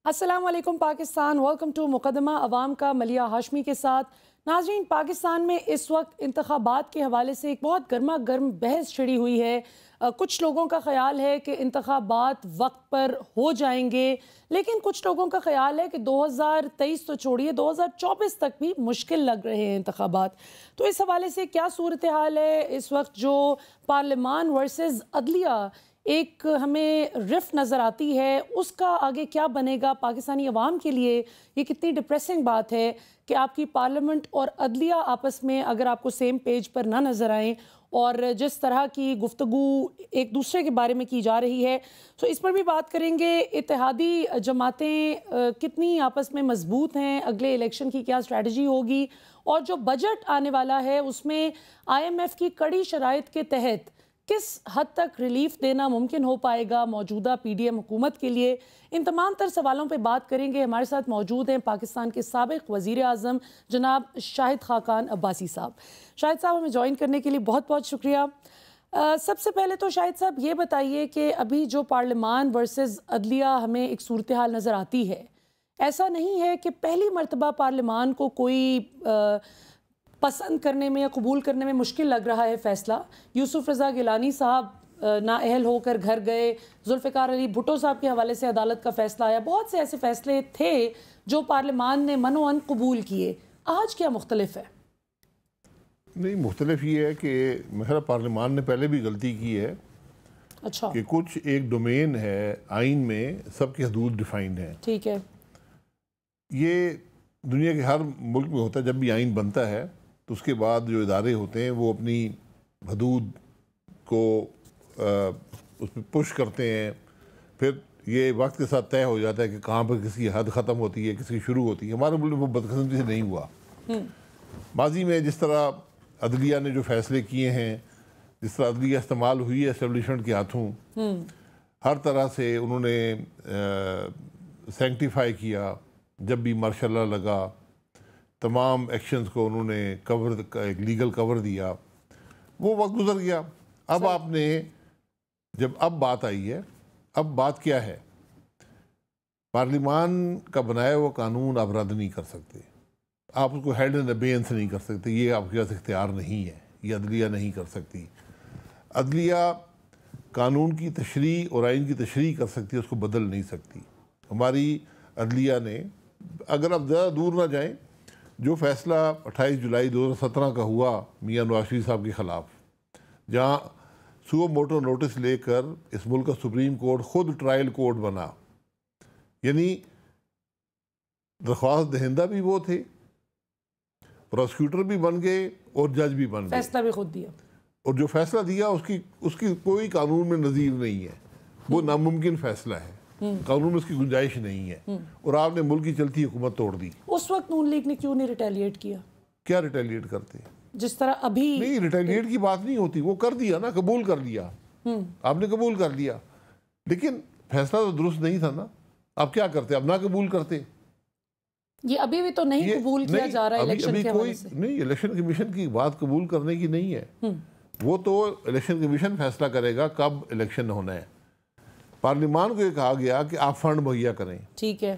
السلام علیکم Pakistan, welcome to مقدمہ عوام کا ملیہ ہاشمی کے ساتھ۔ ناظرین، پاکستان میں اس وقت انتخابات کے حوالے سے ایک بہت گرما گرم بحث چھڑی ہوئی ہے۔ کچھ لوگوں کا خیال ہے کہ انتخابات وقت پر ہو جائیں گے، لیکن کچھ لوگوں کا خیال ہے کہ 2023 تو چھوڑیے 2024 تک بھی مشکل لگ رہے ہیں انتخابات۔ تو اس حوالے سے کیا صورتحال ہے اس وقت؟ جو پارلیمان ورسز عدلیہ ایک ہمیں رفت نظر آتی ہے، اس کا آگے کیا بنے گا پاکستانی عوام کے لیے؟ یہ کتنی ڈپریسنگ بات ہے کہ آپ کی پارلیمنٹ اور عدلیہ آپس میں اگر آپ کو سیم پیج پر نہ نظر آئیں، اور جس طرح کی گفتگو ایک دوسرے کے بارے میں کی جا رہی ہے، تو اس پر بھی بات کریں گے۔ اتحادی جماعتیں کتنی آپس میں مضبوط ہیں، اگلے الیکشن کی کیا اسٹریٹجی ہوگی، اور جو بجٹ آنے والا ہے اس میں IMF کی کڑی شرائط کے تحت کس حد تک ریلیف دینا ممکن ہو پائے گا موجودہ PDM حکومت کے لیے؟ ان تمام تر سوالوں پہ بات کریں گے۔ ہمارے ساتھ موجود ہیں پاکستان کے سابق وزیر اعظم جناب شاہد خاقان عباسی صاحب۔ شاہد صاحب، ہمیں جوائن کرنے کے لیے بہت بہت شکریہ۔ سب سے پہلے تو شاہد صاحب یہ بتائیے کہ ابھی جو پارلیمان ورسز عدلیہ ہمیں ایک صورتحال نظر آتی ہے، ایسا نہیں ہے کہ پہلی مرتبہ پارلیمان کو کوئی پسند کرنے میں یا قبول کرنے میں مشکل لگ رہا ہے فیصلہ؟ یوسف رضا گیلانی صاحب نااہل ہو کر گھر گئے، ذوالفقار علی بھٹو صاحب کے حوالے سے عدالت کا فیصلہ آیا، بہت سے ایسے فیصلے تھے جو پارلیمان نے من و عن قبول کیے۔ آج کیا مختلف ہے؟ نہیں، مختلف یہ ہے کہ میرا پارلیمان نے پہلے بھی غلطی کی ہے۔ اچھا، کہ کچھ ایک ڈومین ہے آئین میں، سب کی حدود ڈیفائنڈ ہیں۔ ٹھیک ہے، یہ دنیا کے ہر ملک میں ہوتا ہے۔ جب بھی آئین بنتا ہے تو اس کے بعد جو ادارے ہوتے ہیں وہ اپنی حدود کو اس پہ پش کرتے ہیں، پھر یہ وقت کے ساتھ طے ہو جاتا ہے کہ کہاں پر کسی کی حد ختم ہوتی ہے، کسی کی شروع ہوتی ہے۔ ہمارے ملک میں وہ بدقسمتی سے نہیں ہوا۔ ماضی میں جس طرح عدلیہ نے جو فیصلے کیے ہیں، جس طرح عدلیہ استعمال ہوئی ہے اسٹیبلشمنٹ کے ہاتھوں، ہر طرح سے انہوں نے سینکٹیفائی کیا۔ جب بھی مارشاء اللہ لگا، تمام ایکشنز کو انہوں نے ایک لیگل کور دیا۔ وہ وقت گزر گیا۔ اب آپ نے اب بات آئی ہے، اب بات کیا ہے؟ پارلیمان کا بنایا ہوا قانون آپ رد نہیں کر سکتے، آپ اس کو ہیلڈ ان ابیئنس نہیں کر سکتے، یہ آپ کے پاس اختیار نہیں ہے، یہ عدلیہ نہیں کر سکتی۔ عدلیہ قانون کی تشریح اور آئین کی تشریح کر سکتی ہے، اس کو بدل نہیں سکتی۔ ہماری عدلیہ نے، اگر آپ زیادہ دور نہ جائیں، جو فیصلہ 28 جولائی 2017 کا ہوا میاں نواز شریف صاحب کے خلاف، جہاں سو موٹو نوٹس لے کر اس ملک کا سپریم کورٹ خود ٹرائل کورٹ بنا، یعنی درخواست دہندہ بھی وہ تھے، پروسیکیوٹر بھی بن گئے اور جج بھی بن گئے، فیصلہ بھی خود دیا، اور جو فیصلہ دیا اس کی کوئی قانون میں نظیر نہیں ہے۔ وہ ناممکن فیصلہ ہے، قانون میں اس کی گنجائش نہیں ہے، اور آپ نے ملک کی چلتی حکومت توڑ دی۔ اس وقت نون لیگ نے کیوں نہیں ریٹیلیٹ کیا؟ کیا ریٹیلیٹ کرتے ہیں؟ جس طرح ابھی نہیں، ریٹیلیٹ کی بات نہیں ہوتی، وہ کر دیا نا، قبول کر لیا، آپ نے قبول کر لیا، لیکن فیصلہ تو درست نہیں تھا نا۔ آپ کیا کرتے؟ اب نہ قبول کرتے۔ یہ ابھی بھی تو نہیں قبول کیا جا رہا ہے الیکشن کے حوالے سے۔ نہیں، الیکشن کمیشن کی بات قبول کرنے کی نہیں ہے، وہ تو الیکشن کمیشن فیصلہ کرے گا کب الیکشن ہونا ہے۔ پارلیمان کو یہ کہا گیا کہ آپ فنڈ مہیا کریں، ٹھیک ہے،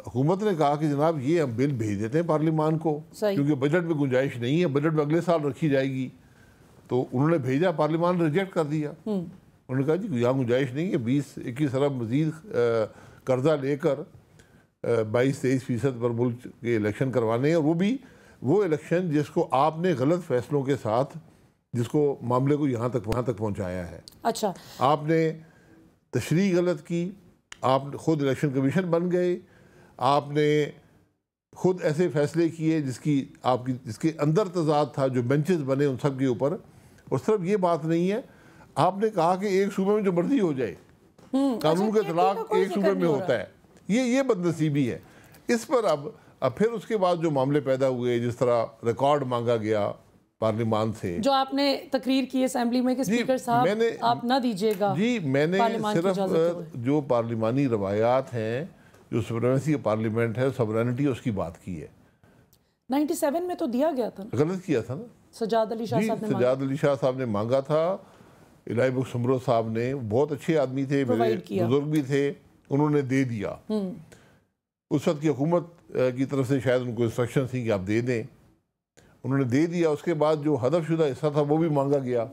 حکومت نے کہا کہ جناب یہ ہم بل بھیج دیتے ہیں پارلیمان کو، کیونکہ بجٹ میں گنجائش نہیں ہے، بجٹ میں اگلے سال رکھی جائے گی۔ تو انہوں نے بھیجا، پارلیمان نے ریجیکٹ کر دیا۔ انہوں نے کہا جی یہاں گنجائش نہیں ہے، 20-21 ارب مزید قرضہ لے کر 22-23% پر ملک کے الیکشن کروانے ہیں، اور وہ بھی وہ الیکشن جس کو آپ نے غلط فیصلوں کے ساتھ، جس کو معاملے کو وہاں تک پہنچایا ہے۔ اچھا، آپ نے تشریح غلط کی، آپ خود الیکشن کمیشن بن گئے، آپ نے خود ایسے فیصلے کیے جس کے اندر تضاد تھا، جو بینچز بنے ان سب کے اوپر۔ اور صرف یہ بات نہیں ہے، آپ نے کہا کہ ایک صوبے میں جو مرضی ہو جائے، قانون کا اطلاق ایک صوبے میں ہوتا ہے، یہ بدنصیبی ہے۔ اس پر اب پھر اس کے بعد جو معاملے پیدا ہوئے، جس طرح ریکارڈ مانگا گیا پارلیمان سے، جو آپ نے تقریر کی اسمبلی میں کہ اسپیکر صاحب آپ نہ دیجیے گا، جی میں نے صرف جو پارلیمانی روایات ہیں، جو سپریمیسی پارلیمنٹ ہے، سوورینٹی اس کی بات کی ہے۔ 97 میں تو دیا گیا تھا، غلط کیا تھا نا، سجاد علی شاہ صاحب نے سجاد علی شاہ صاحب نے مانگا تھا، الہی بخش سمرو صاحب نے، بہت اچھے آدمی تھے، میرے بزرگ بھی تھے، انہوں نے دے دیا. اس وقت کی حکومت کی طرف سے شاید ان کو انسٹرکشن تھی کہ آپ دے دیں, انہوں نے دے دیا. اس کے بعد جو ہدف شدہ حصہ تھا وہ بھی مانگا گیا.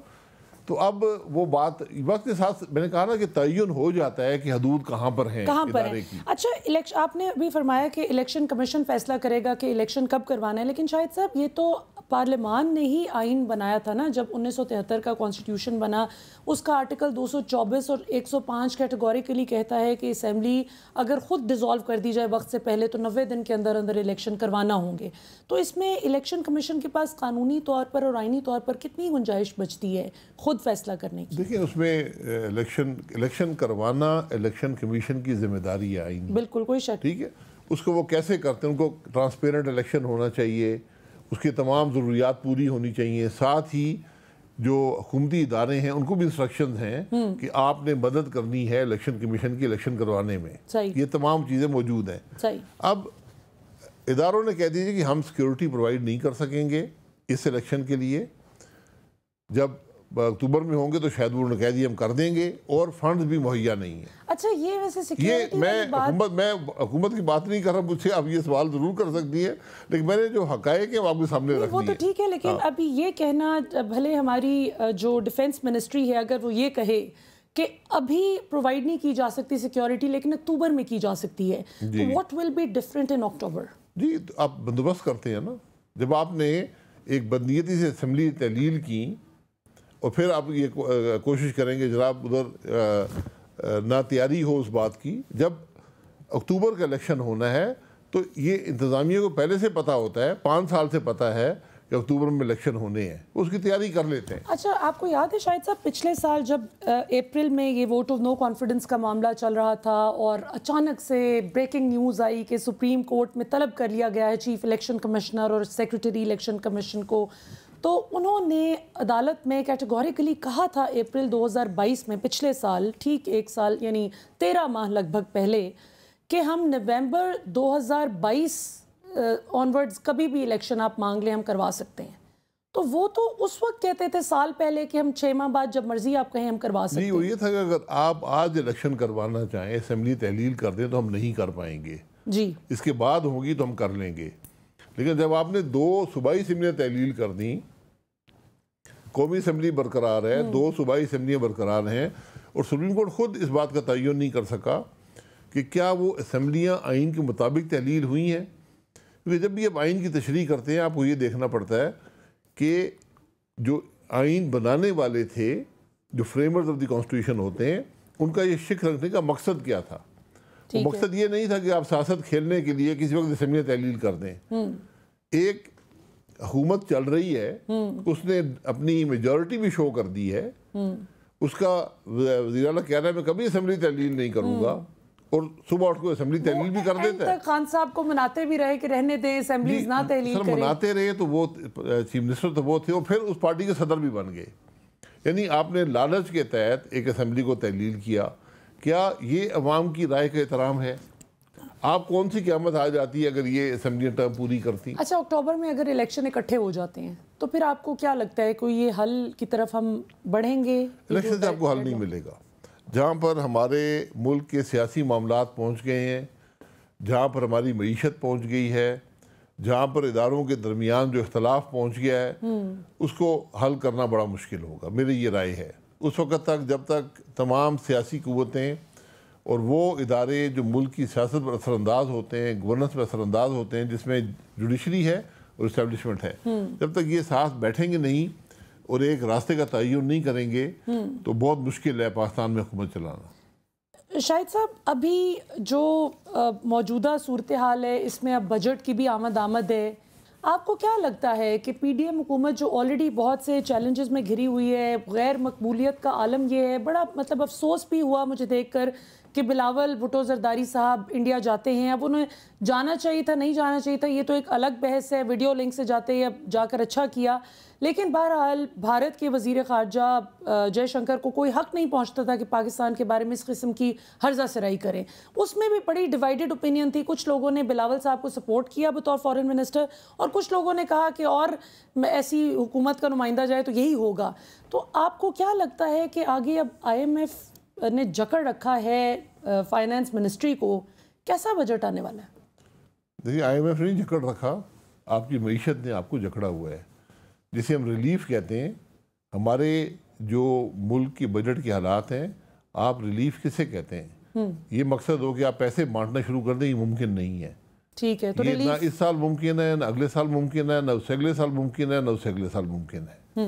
تو اب وہ بات وقت کے ساتھ میں نے کہا نا کہ تعین ہو جاتا ہے کہ حدود کہاں پر ہیں ادارے کی. اچھا آپ نے ابھی فرمایا کہ الیکشن کمیشن فیصلہ کرے گا کہ الیکشن کب کروانا ہے, لیکن شاہد صاحب یہ تو پارلیمان نے ہی آئین بنایا تھا نا جب 1973 کا کانسٹیٹیوشن بنا. اس کا آرٹیکل 224 اور 105 کیٹیگوریکلی کہتا ہے کہ اسمبلی اگر خود ڈیزالو کر دی جائے وقت سے پہلے تو 90 دن کے اندر اندر الیکشن کروانا ہوں گے. تو اس میں الیکشن کمیشن کے پاس قانونی طور پر اور آئینی طور پر کتنی گنجائش بچتی ہے خود فیصلہ کرنے کی؟ دیکھیں اس میں الیکشن کروانا الیکشن کمیشن کی ذمہ داری ہے آئین. بالکل کوئی شک. ٹھیک ہے, اس کو وہ کیسے کرتے ہیں, ان کو ٹرانسپیرنٹ الیکشن ہونا چاہیے, اس کی تمام ضروریات پوری ہونی چاہیے. ساتھ ہی جو حکومتی ادارے ہیں ان کو بھی انسٹرکشنز ہیں کہ آپ نے مدد کرنی ہے الیکشن کمیشن کی الیکشن کروانے میں. یہ تمام چیزیں موجود ہیں. اب اداروں نے کہہ دیجیے کہ ہم سیکیورٹی پرووائڈ نہیں کر سکیں گے اس الیکشن کے لیے, جب اکتوبر میں ہوں گے تو شاید وہ کہہ دیا ہم کر دیں گے, اور فنڈز بھی مہیا نہیں ہیں. اچھا یہ ویسے سیکیورٹی میں حکومت کی بات نہیں کر رہا, مجھ سے آپ یہ سوال ضرور کر سکتی ہیں, لیکن میں نے جو حقائق ہیں وہ آپ کے سامنے رکھ دی وہ تو ٹھیک ہے, لیکن ابھی یہ کہنا بھلے ہماری جو ڈیفنس منسٹری ہے اگر وہ یہ کہے کہ ابھی پرووائڈ نہیں کی جا سکتی سیکیورٹی لیکن اکتوبر میں کی جا سکتی ہے, تو واٹ ول بی ڈفرینٹ ان اکتوبر؟ جی آپ بندوبست کرتے ہیں نا, جب آپ نے ایک بدنیتی سے اسمبلی تحلیل کی اور پھر آپ یہ کوشش کریں گے جناب ادھر نہ تیاری ہو اس بات کی. جب اکتوبر کا الیکشن ہونا ہے تو یہ انتظامیہ کو پہلے سے پتہ ہوتا ہے, 5 سال سے پتہ ہے کہ اکتوبر میں الیکشن ہونے ہیں, اس کی تیاری کر لیتے ہیں. اچھا آپ کو یاد ہے شاہد صاحب پچھلے سال جب اپریل میں یہ ووٹ آف نو کانفیڈنس کا معاملہ چل رہا تھا اور اچانک سے بریکنگ نیوز آئی کہ سپریم کورٹ میں طلب کر لیا گیا ہے چیف الیکشن کمشنر اور سیکریٹری الیکشن کمیشن کو, تو انہوں نے عدالت میں کیٹیگوریکلی کہا تھا اپریل 2022 میں, پچھلے سال ٹھیک 1 سال یعنی 13 ماہ لگ بھگ پہلے, کہ ہم نومبر 2022 آنورڈز کبھی بھی الیکشن آپ مانگ لیں ہم کروا سکتے ہیں. تو وہ تو اس وقت کہتے تھے سال پہلے کہ ہم 6 ماہ بعد جب مرضی آپ کہیں ہم کروا سکتے ہیں. نہیں, وہ یہ تھا کہ اگر آپ آج الیکشن کروانا چاہیں اسمبلی تحلیل کر دیں تو ہم نہیں کر پائیں گے, جی اس کے بعد ہوگی تو ہم کر لیں گے. لیکن جب آپ نے 2 صوبائی اسمبلیاں تحلیل کر دیں, قومی اسمبلی برقرار ہے, 2 صوبائی اسمبلیاں برقرار ہیں, اور سپریم کورٹ خود اس بات کا تعین نہیں کر سکا کہ کیا وہ اسمبلیاں آئین کے مطابق تحلیل ہوئی ہیں. کیونکہ جب بھی آپ آئین کی تشریح کرتے ہیں آپ کو یہ دیکھنا پڑتا ہے کہ جو آئین بنانے والے تھے, جو فریمرز آف دی کانسٹیٹیوشن ہوتے ہیں, ان کا یہ شک رکھنے کا مقصد کیا تھا. مقصد یہ نہیں تھا کہ آپ سیاست کھیلنے کے لیے کسی وقت اسمبلیاں تحلیل کر دیں. ایک حکومت چل رہی ہے, اس نے اپنی میجورٹی بھی شو کر دی ہے, اس کا وزیر اعلیٰ کہہ رہا ہے میں کبھی اسمبلی تحلیل نہیں کروں گا, اور صبح اٹھ کو اسمبلی تحلیل بھی کر دیتا ہے. خان صاحب کو مناتے بھی رہے کہ رہنے دیں اسمبلیز نہ تحلیل کریں. مناتے رہے تو وہ چیف منسٹر تو وہ تھے, اور پھر اس پارٹی کے صدر بھی بن گئے. یعنی آپ نے لالچ کے تحت ایک اسمبلی کو تحلیل کیا. کیا یہ عوام کی رائے کا احترام ہے؟ آپ کون سی قیامت آ جاتی ہے اگر یہ اسمبلیاں ٹرم پوری کرتی؟ اچھا اکتوبر میں اگر الیکشن اکٹھے ہو جاتے ہیں تو پھر آپ کو کیا لگتا ہے کوئی یہ حل کی طرف ہم بڑھیں گے؟ الیکشن سے آپ کو حل نہیں ملے گا. جہاں پر ہمارے ملک کے سیاسی معاملات پہنچ گئے ہیں, جہاں پر ہماری معیشت پہنچ گئی ہے, جہاں پر اداروں کے درمیان جو اختلاف پہنچ گیا ہے, اس کو حل کرنا بڑا مشکل ہوگا. میری یہ رائے ہے. اس وقت تک جب تک تمام سیاسی قوتیں اور وہ ادارے جو ملک کی سیاست پر اثر انداز ہوتے ہیں, گورننس پر اثر انداز ہوتے ہیں, جس میں جوڈیشری ہے اور اسٹیبلشمنٹ ہے, جب تک یہ ساتھ بیٹھیں گے نہیں اور ایک راستے کا تعین نہیں کریں گے تو بہت مشکل ہے پاکستان میں حکومت چلانا. شاہد صاحب ابھی جو موجودہ صورتحال ہے اس میں اب بجٹ کی بھی آمد ہے, آپ کو کیا لگتا ہے کہ پی ڈی ایم حکومت جو آلریڈی بہت سے چیلنجز میں گھری ہوئی ہے, غیر مقبولیت کا عالم یہ ہے, بڑا مطلب افسوس بھی ہوا مجھے دیکھ کر کہ بلاول بھٹو زرداری صاحب انڈیا جاتے ہیں. اب انہیں جانا چاہیے تھا نہیں جانا چاہیے تھا یہ تو ایک الگ بحث ہے, ویڈیو لنک سے جاتے ہیں, اب جا کر اچھا کیا, لیکن بہرحال بھارت کے وزیر خارجہ جے شنکر کو کوئی حق نہیں پہنچتا تھا کہ پاکستان کے بارے میں اس قسم کی ہرزہ سرائی کریں. اس میں بھی بڑی ڈیوائیڈڈ اوپینین تھی. کچھ لوگوں نے بلاول صاحب کو سپورٹ کیا بطور فارن منسٹر, اور کچھ لوگوں نے کہا کہ اور ایسی حکومت کا نمائندہ جائے تو یہی ہوگا. تو آپ کو کیا لگتا ہے کہ آگے اب آئی ایم ایف نے جکڑ رکھا ہے فائنانس منسٹری کو، کیسا بجٹ آنے والا ہے؟ دیکھیے IMF نے جکڑ رکھا، آپ کی معیشت نے آپ کو جکڑا ہوا ہے، جسے ہم ریلیف کہتے ہیں۔ ہمارے جو ملک کے بجٹ کے حالات ہیں، آپ ریلیف کسے کہتے ہیں؟ یہ مقصد ہو کہ آپ پیسے بانٹنا شروع کر دیں، یہ ممکن نہیں ہے۔ ٹھیک ہے، تو یہ نہ اس سال ممکن ہے، نہ اگلے سال ممکن ہے، نہ اس سے اگلے سال ممکن ہے، نہ اس سے اگلے سال ممکن ہے۔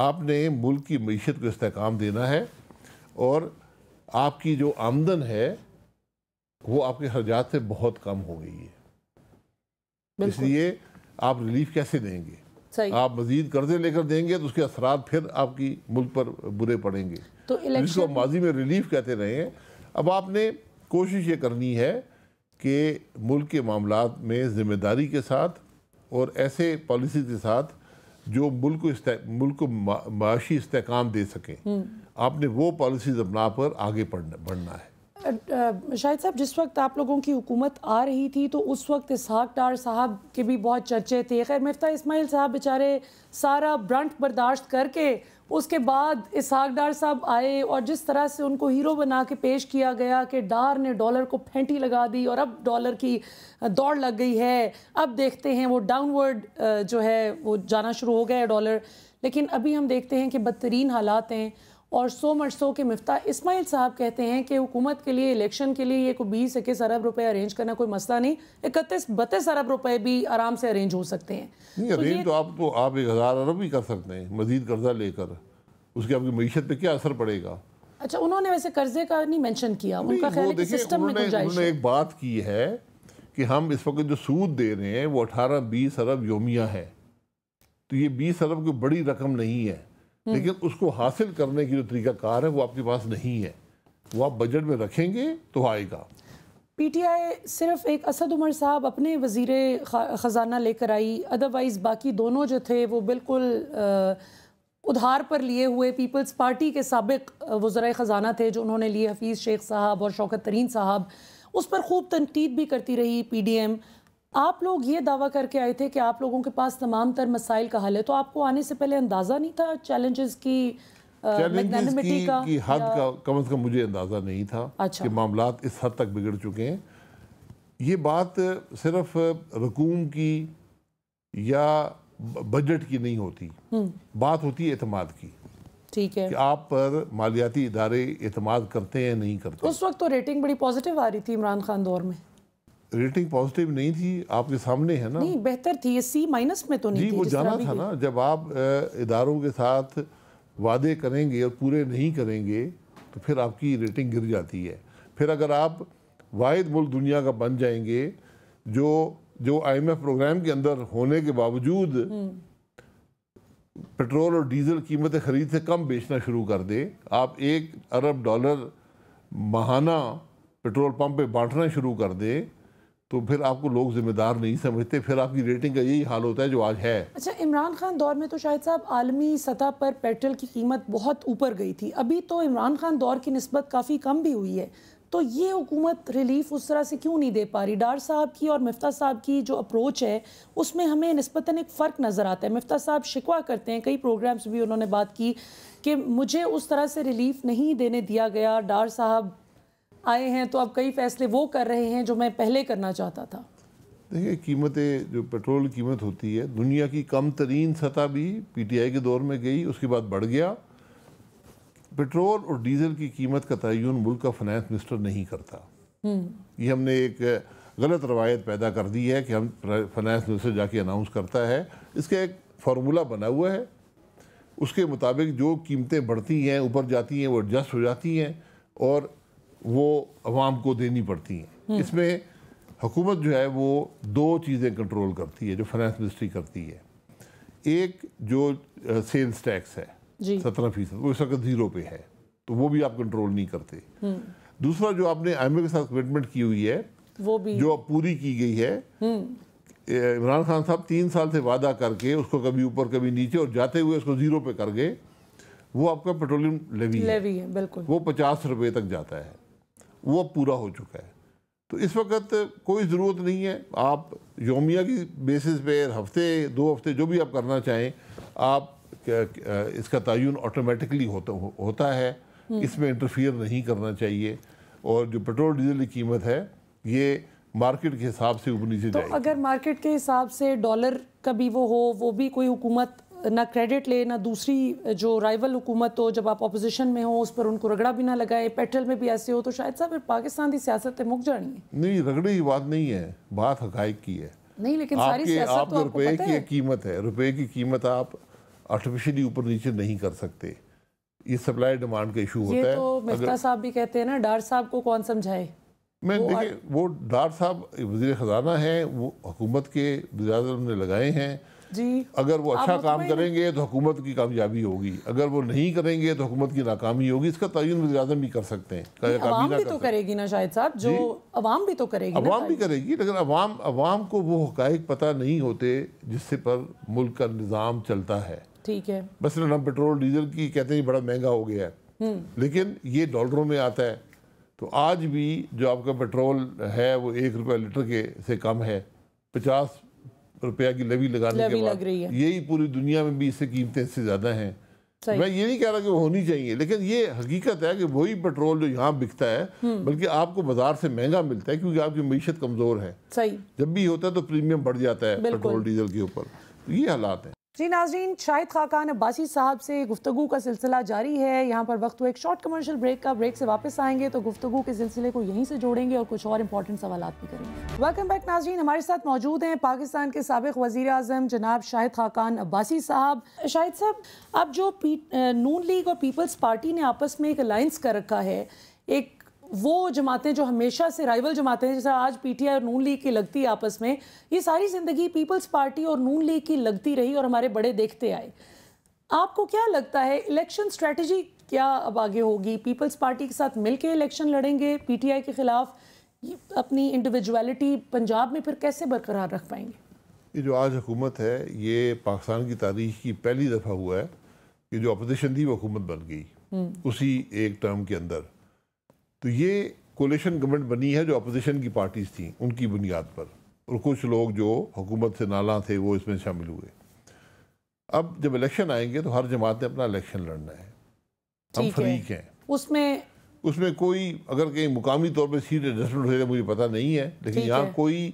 آپ نے ملک کی معیشت کو استحکام دینا ہے، اور آپ کی جو آمدن ہے وہ آپ کے خرچات سے بہت کم ہو گئی ہے۔ اس لیے آپ ریلیف کیسے دیں گے؟ آپ مزید قرضے لے کر دیں گے تو اس کے اثرات پھر آپ کی ملک پر برے پڑیں گے، جس کو ماضی میں ریلیف کہتے رہے ہیں۔ اب آپ نے کوشش یہ کرنی ہے کہ ملک کے معاملات میں ذمہ داری کے ساتھ اور ایسے پالیسی کے ساتھ جو ملک کو معاشی استحکام دے سکیں، آپ نے وہ پالیسیز اپنا پر آگے بڑھنا ہے۔ شاہد صاحب، جس وقت آپ لوگوں کی حکومت آ رہی تھی تو اس وقت اسحاق ڈار صاحب کے بھی بہت چرچے تھے۔ خیر، مفتاح اسماعیل صاحب بیچارے سارا برنٹ برداشت کر کے اس کے بعد اسحاق ڈار صاحب آئے، اور جس طرح سے ان کو ہیرو بنا کے پیش کیا گیا کہ ڈار نے ڈالر کو پھینٹی لگا دی اور اب ڈالر کی دوڑ لگ گئی ہے، اب دیکھتے ہیں وہ ڈاؤن ورڈ جو ہے وہ جانا شروع ہو گیا ہے ڈالر۔ لیکن ابھی ہم دیکھتے ہیں کہ بدترین حالات ہیں، اور سو مرسوں کے مفتاح اسماعیل صاحب کہتے ہیں کہ حکومت کے لیے الیکشن کے لیے یہ کوئی 20-21 ارب روپے ارینج کرنا کوئی مسئلہ نہیں، 31-32 ارب روپے بھی آرام سے ارینج ہو سکتے ہیں۔ نہیں، ارینج تو آپ 1000 ارب بھی کر سکتے ہیں مزید قرضہ لے کر، اس کے آپ کی معیشت پہ کیا اثر پڑے گا؟ اچھا، انہوں نے ویسے قرضے کا نہیں مینشن کیا، ان کا خیال ہے کہ سسٹم میں گنجائش ہے۔ انہوں نے ایک بات کی ہے کہ ہم اس وقت جو سود دے رہے ہیں وہ 18-20 ارب یومیہ ہے، تو یہ 20 ارب کوئی بڑی رقم نہیں ہے، لیکن اس کو حاصل کرنے کی جو طریقہ کار ہے وہ آپ کے پاس نہیں ہے، وہ آپ بجٹ میں رکھیں گے تو آئے گا۔ پی ٹی آئی صرف ایک اسد عمر صاحب اپنے وزیر خزانہ لے کر آئی، ادروائز باقی دونوں جو تھے وہ بالکل ادھار پر لیے ہوئے پیپلز پارٹی کے سابق وزراء خزانہ تھے جو انہوں نے لیے، حفیظ شیخ صاحب اور شوکت ترین صاحب۔ اس پر خوب تنقید بھی کرتی رہی پی ڈی ایم۔ آپ لوگ یہ دعویٰ کر کے آئے تھے کہ آپ لوگوں کے پاس تمام تر مسائل کا حل ہے، تو آپ کو آنے سے پہلے اندازہ نہیں تھا چیلنجز کی میگنانیمٹی کا؟ کی حد کا کم از کم مجھے اندازہ نہیں تھا کہ معاملات اس حد تک بگڑ چکے ہیں۔ یہ بات صرف رقوم کی یا بجٹ کی نہیں ہوتی، بات ہوتی ہے اعتماد کی۔ ٹھیک ہے، کہ آپ پر مالیاتی ادارے اعتماد کرتے ہیں نہیں کرتے۔ اس وقت تو ریٹنگ بڑی پازیٹیو آ رہی تھی عمران خان دور میں۔ ریٹنگ پازیٹیو نہیں تھی، آپ کے سامنے ہے نا۔ نہیں، بہتر تھی، یہ C- میں تو نہیں جی، تھی۔ وہ جانا تھا نا، جب آپ اداروں کے ساتھ وعدے کریں گے اور پورے نہیں کریں گے تو پھر آپ کی ریٹنگ گر جاتی ہے۔ پھر اگر آپ واحد ملک دنیا کا بن جائیں گے جو IMF پروگرام کے اندر ہونے کے باوجود پیٹرول اور ڈیزل قیمت خرید سے کم بیچنا شروع کر دے، آپ $1 ارب ماہانہ پیٹرول پمپ پہ بانٹنا شروع کر دے، تو پھر آپ کو لوگ ذمہ دار نہیں سمجھتے، پھر آپ کی ریٹنگ کا یہی حال ہوتا ہے جو آج ہے۔ اچھا، عمران خان دور میں تو شاہد صاحب عالمی سطح پر پیٹرول کی قیمت بہت اوپر گئی تھی، ابھی تو عمران خان دور کی نسبت کافی کم بھی ہوئی ہے، تو یہ حکومت ریلیف اس طرح سے کیوں نہیں دے پا رہی؟ ڈار صاحب کی اور مفتاح صاحب کی جو اپروچ ہے اس میں ہمیں نسبتاً ایک فرق نظر آتا ہے۔ مفتاح صاحب شکوہ کرتے ہیں، کئی پروگرامز بھی انہوں نے بات کی کہ مجھے اس طرح سے ریلیف نہیں دینے دیا گیا، ڈار صاحب آئے ہیں تو اب کئی فیصلے وہ کر رہے ہیں جو میں پہلے کرنا چاہتا تھا۔ دیکھیں، قیمتیں جو پیٹرول قیمت ہوتی ہے دنیا کی کم ترین سطح بھی PTI کے دور میں گئی، اس کے بعد بڑھ گیا۔ پیٹرول اور ڈیزل کی قیمت کا تعین ملک کا فائنانس منسٹر نہیں کرتا۔ یہ ہم نے ایک غلط روایت پیدا کر دی ہے کہ ہم فائنانس منسٹر جا کے اناؤنس کرتا ہے۔ اس کا ایک فارمولہ بنا ہوا ہے، اس کے مطابق جو قیمتیں بڑھتی ہیں، اوپر جاتی ہیں، وہ ایڈجسٹ ہو جاتی ہیں اور وہ عوام کو دینی پڑتی ہیں۔ اس میں حکومت جو ہے وہ 2 چیزیں کنٹرول کرتی ہے جو فائنانس منسٹری کرتی ہے۔ ایک جو سیلز ٹیکس ہے 17%، وہ اس وقت 0 پہ ہے، تو وہ بھی آپ کنٹرول نہیں کرتے۔ دوسرا جو آپ نے IMF کے ساتھ کمٹمنٹ کی ہوئی ہے وہ بھی جو اب پوری کی گئی ہے، عمران خان صاحب 3 سال سے وعدہ کر کے اس کو کبھی اوپر کبھی نیچے اور جاتے ہوئے اس کو 0 پہ کر گئے، وہ آپ کا پیٹرولیم لیوی ہے، بالکل وہ 50 روپے تک جاتا ہے، وہ اب پورا ہو چکا ہے۔ تو اس وقت کوئی ضرورت نہیں ہے، آپ یومیہ کی بیسس پہ ہفتے 2 ہفتے جو بھی آپ کرنا چاہیں، آپ اس کا تعین آٹومیٹکلی ہوتا ہے۔ اس میں انٹرفیئر نہیں کرنا چاہیے، اور جو پیٹرول ڈیزل کی قیمت ہے یہ مارکیٹ کے حساب سے اوپر نیچے جائے گی۔ تو اگر مارکیٹ کے حساب سے ڈالر کا بھی وہ بھی کوئی حکومت نہ کریڈٹ لے نہ دوسری جو رائیول حکومت ہو، جب آپ اپوزیشن میں ہو اس پر ان کو رگڑا بھی نہ لگائے، پیٹرول میں بھی ایسے ہو، تو شاید صاحب پاکستان کی سیاست مک جانی ہے۔ نہیں، رگڑے کی بات نہیں ہے، بات حقائق کی ہے۔ نہیں لیکن ساری سیاست آپ تو کے آپ کو روپے پتہ کی ہے، قیمت ہے، روپے کی قیمت آپ آرٹیفیشلی اوپر نیچے نہیں کر سکتے، یہ سپلائی ڈیمانڈ کا ایشو ہوتا ہے۔ یہ تو مفتاح صاحب بھی کہتے ہیں نا، ڈار صاحب کو کون سمجھائے۔ میں دیکھیں، وہ ڈار صاحب وزیر خزانہ ہیں، وہ حکومت کے وزیر اعظم نے لگائے ہیں، جی اگر وہ اچھا کام کریں گے تو حکومت کی کامیابی ہوگی، اگر وہ نہیں کریں گے تو حکومت کی ناکامی ہوگی۔ اس کا تعین وزیر اعظم بھی کر سکتے ہیں۔ عوام بھی تو کرے گی نا شاہد صاحب، جو عوام بھی تو کرے گی، عوام بھی کرے گی، لیکن عوام کو وہ حقائق پتہ نہیں ہوتے جس سے پر ملک کا نظام چلتا ہے۔ ٹھیک ہے، مثلا ہم پیٹرول ڈیزل کی کہتے ہیں بڑا مہنگا ہو گیا ہے، لیکن یہ ڈالروں میں آتا ہے، تو آج بھی جو آپ کا پیٹرول ہے وہ 1 روپے لیٹر کے سے کم ہے، 50 روپیہ کی لیوی لگانے کے بعد یہی پوری دنیا میں بھی اس سے قیمتیں اس سے زیادہ ہیں۔ میں یہ نہیں کہہ رہا کہ وہ ہونی چاہیے، لیکن یہ حقیقت ہے کہ وہی پیٹرول جو یہاں بکتا ہے بلکہ آپ کو بازار سے مہنگا ملتا ہے، کیونکہ آپ کی معیشت کمزور ہے۔ جب بھی ہوتا ہے تو پریمیم بڑھ جاتا ہے پیٹرول ڈیزل کے اوپر۔ یہ حالات ہیں۔ جی ناظرین، شاہد خاقان عباسی صاحب سے گفتگو کا سلسلہ جاری ہے۔ یہاں پر وقت ہوا ایک شارٹ کمرشل بریک کا، بریک سے واپس آئیں گے تو گفتگو کے سلسلے کو یہیں سے جوڑیں گے اور کچھ اور امپورٹنٹ سوالات بھی کریں گے۔ ویلکم بیک ناظرین، ہمارے ساتھ موجود ہیں پاکستان کے سابق وزیر اعظم جناب شاہد خاقان عباسی صاحب۔ شاہد صاحب، اب جو نون لیگ اور پیپلز پارٹی نے آپس میں ایک الائنس کر رکھا ہے، ایک وہ جماعتیں جو ہمیشہ سے رائیول جماعتیں ہیں، جیسے آج پی ٹی آئی اور نون لیگ کی لگتی آپس میں، یہ ساری زندگی پیپلز پارٹی اور نون لیگ کی لگتی رہی اور ہمارے بڑے دیکھتے آئے۔ آپ کو کیا لگتا ہے الیکشن سٹریٹجی کیا اب آگے ہوگی؟ پیپلز پارٹی کے ساتھ مل کے الیکشن لڑیں گے پی ٹی آئی کے خلاف؟ اپنی انڈیویجویلٹی پنجاب میں پھر کیسے برقرار رکھ پائیں گے؟ یہ جو آج حکومت ہے، یہ پاکستان کی تاریخ کی پہلی دفعہ ہوا ہے کہ جو اپوزیشن تھی وہ حکومت بن گئی اسی ایک ٹرم کے اندر۔ تو یہ کولیشن گورنمنٹ بنی ہے جو اپوزیشن کی پارٹیز تھیں ان کی بنیاد پر، اور کچھ لوگ جو حکومت سے نالاں تھے وہ اس میں شامل ہوئے۔ اب جب الیکشن آئیں گے تو ہر جماعت نے اپنا الیکشن لڑنا ہے، ہم فریق ہیں اس میں کوئی اگر کہیں مقامی طور پہ سیٹ ایڈجسٹمنٹ ہو جائے مجھے پتہ نہیں ہے، لیکن یہاں کوئی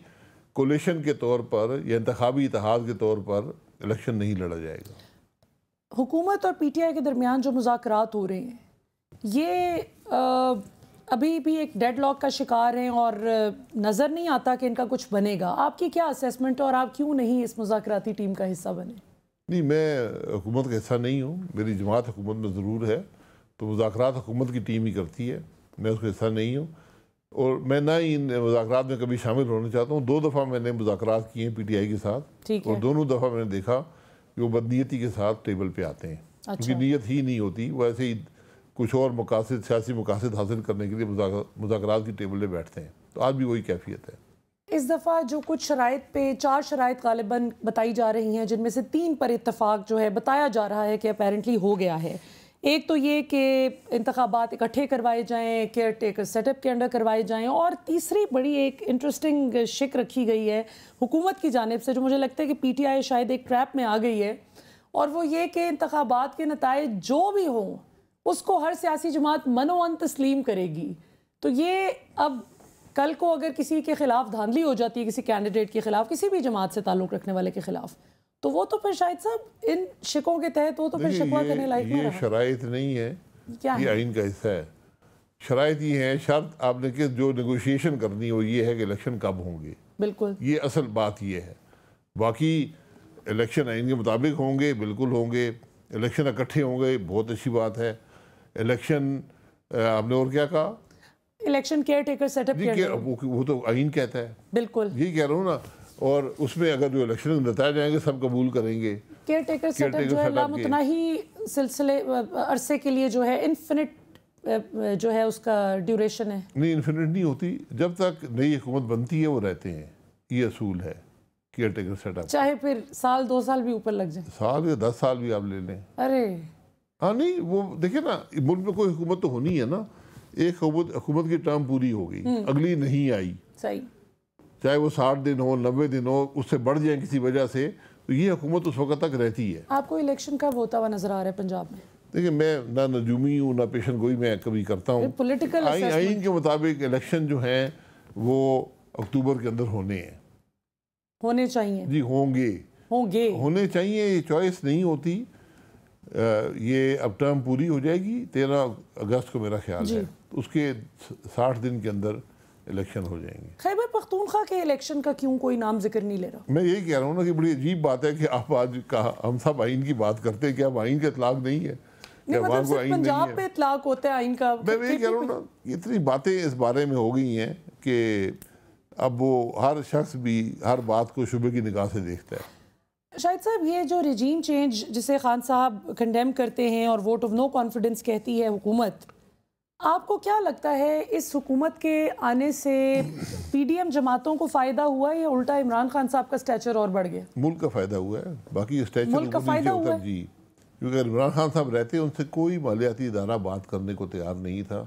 کولیشن کے طور پر یا انتخابی اتحاد کے طور پر الیکشن نہیں لڑا جائے گا۔ حکومت اور پی ٹی آئی کے درمیان جو مذاکرات ہو رہے ہیں، یہ ابھی بھی ایک ڈیڈ لاک کا شکار ہیں اور نظر نہیں آتا کہ ان کا کچھ بنے گا۔ آپ کی کیا اسیسمنٹ ہے اور آپ کیوں نہیں اس مذاکراتی ٹیم کا حصہ بنے؟ نہیں، میں حکومت کا حصہ نہیں ہوں، میری جماعت حکومت میں ضرور ہے، تو مذاکرات حکومت کی ٹیم ہی کرتی ہے، میں اس کا حصہ نہیں ہوں، اور میں نہ ہی ان مذاکرات میں کبھی شامل ہونا چاہتا ہوں۔ 2 دفعہ میں نے مذاکرات کیے ہیں پی ٹی آئی کے ساتھ، اور دونوں دفعہ میں نے دیکھا کہ وہ بدنیتی کے ساتھ ٹیبل پہ آتے ہیں، ان کی نیت ہی نہیں ہوتی، وہ ایسے ہی کچھ اور مقاصد، سیاسی مقاصد حاصل کرنے کے لیے مذاکرات کی ٹیبل پہ بیٹھتے ہیں۔ تو آج بھی وہی کیفیت ہے۔ اس دفعہ جو کچھ شرائط پہ 4 شرائط غالباً بتائی جا رہی ہیں، جن میں سے 3 پر اتفاق جو ہے بتایا جا رہا ہے کہ اپیرنٹلی ہو گیا ہے۔ ایک تو یہ کہ انتخابات اکٹھے کروائے جائیں، کیئر ٹیکر سیٹ اپ کے انڈر کروائے جائیں، اور تیسری بڑی ایک انٹرسٹنگ شک رکھی گئی ہے حکومت کی جانب سے، جو مجھے لگتا ہے کہ پی ٹی آئی شاید ایک ٹریپ میں آ گئی ہے، اور وہ یہ کہ انتخابات کے نتائج جو بھی ہوں اس کو ہر سیاسی جماعت منوان تسلیم کرے گی۔ تو یہ اب کل کو اگر کسی کے خلاف دھاندلی ہو جاتی ہے، کسی کینڈیڈیٹ کے خلاف، کسی بھی جماعت سے تعلق رکھنے والے کے خلاف، تو وہ تو پھر شاہد صاحب ان شکوں کے تحت وہ تو پھر شکوہ کرنے لائق نہیں رہا۔ یہ شرائط نہیں ہے، یہ آئین کا حصہ ہے۔ شرائط یہ ہے، شرط آپ نے کہ جو نیگوشیشن کرنی ہو یہ ہے کہ الیکشن کب ہوں گے، بالکل یہ اصل بات یہ ہے۔ باقی الیکشن آئین کے مطابق ہوں گے، بالکل ہوں گے، الیکشن اکٹھے ہوں گے، بہت اچھی بات ہے۔ الیکشن آپ نے اور کیا کہا؟ Election caretaker setup کے، وہ تو آئین کہتا ہے، بالکل یہی کہہ رہا ہوں نا، اور اس میں اگر جو الیکشن بتائے جائیں گے سب قبول کریں گے۔ کیئر ٹیکر سیٹ اپ جو ہے لامتناہی سلسلے عرصے کے لیے جو ہے انفینٹ جو ہے اس کا ڈیوریشن ہے۔ نہیں، انفینٹ نہیں ہوتی، جب تک نئی حکومت بنتی ہے وہ رہتے ہیں، یہ اصول ہے کیئر ٹیکر سیٹ اپ، چاہے پھر 1-2 سال بھی اوپر لگ جائیں، سال یا 10 سال بھی آپ لے لیں۔ ارے ہاں نہیں، وہ دیکھیں نا، ملک میں کوئی حکومت تو ہونی ہے نا، ایک حکومت کی ٹرم پوری ہو گئی، اگلی نہیں آئی، صحیح، چاہے وہ 60 دن ہو، 90 دن ہو، اس سے بڑھ جائیں کسی وجہ سے، تو یہ حکومت اس وقت تک رہتی ہے۔ آپ کو الیکشن کب ہوتا ہوا نظر آ رہا ہے پنجاب میں؟ دیکھیں میں نہ نجومی ہوں نہ پیشن گوئی میں کبھی کرتا ہوں. پولیٹیکل آئین کے مطابق الیکشن جو ہیں وہ اکتوبر کے اندر ہونے ہیں, ہونے چاہیے جی ہوں گے ہونے چاہیے, یہ چوائس نہیں ہوتی. یہ اب ٹرم پوری ہو جائے گی 13 اگست کو میرا خیال ہے, اس کے 60 دن کے اندر الیکشن ہو جائیں گے. خیبر پختونخوا کے الیکشن کا کیوں کوئی نام ذکر نہیں لے رہا؟ میں یہی کہہ رہا ہوں نا کہ بڑی عجیب بات ہے کہ آپ آج ہم سب آئین کی بات کرتے ہیں, کہ اب آئین کا اطلاق نہیں ہے, مطلب صرف پنجاب پہ اطلاق ہوتا ہے آئین کا. میں یہی کہہ رہا ہوں نا, اتنی باتیں اس بارے میں ہو گئی ہیں کہ اب وہ ہر شخص بھی ہر بات کو شبہ کی نگاہ سے دیکھتا ہے. شاہد صاحب, یہ جو ریجیم چینج جسے خان صاحب کنڈیم کرتے ہیں اور ووٹ آف نو کانفیڈنس کہتی ہے حکومت, آپ کو کیا لگتا ہے اس حکومت کے آنے سے پی ڈی ایم جماعتوں کو فائدہ ہوا ہے یا الٹا عمران خان صاحب کا اسٹیچر اور بڑھ گیا؟ ملک کا فائدہ ہوا ہے, باقی اسٹیچر ملک کا فائدہ ہوا ہے جی, کیونکہ عمران خان صاحب رہتے ان سے کوئی مالیاتی ادارہ بات کرنے کو تیار نہیں تھا,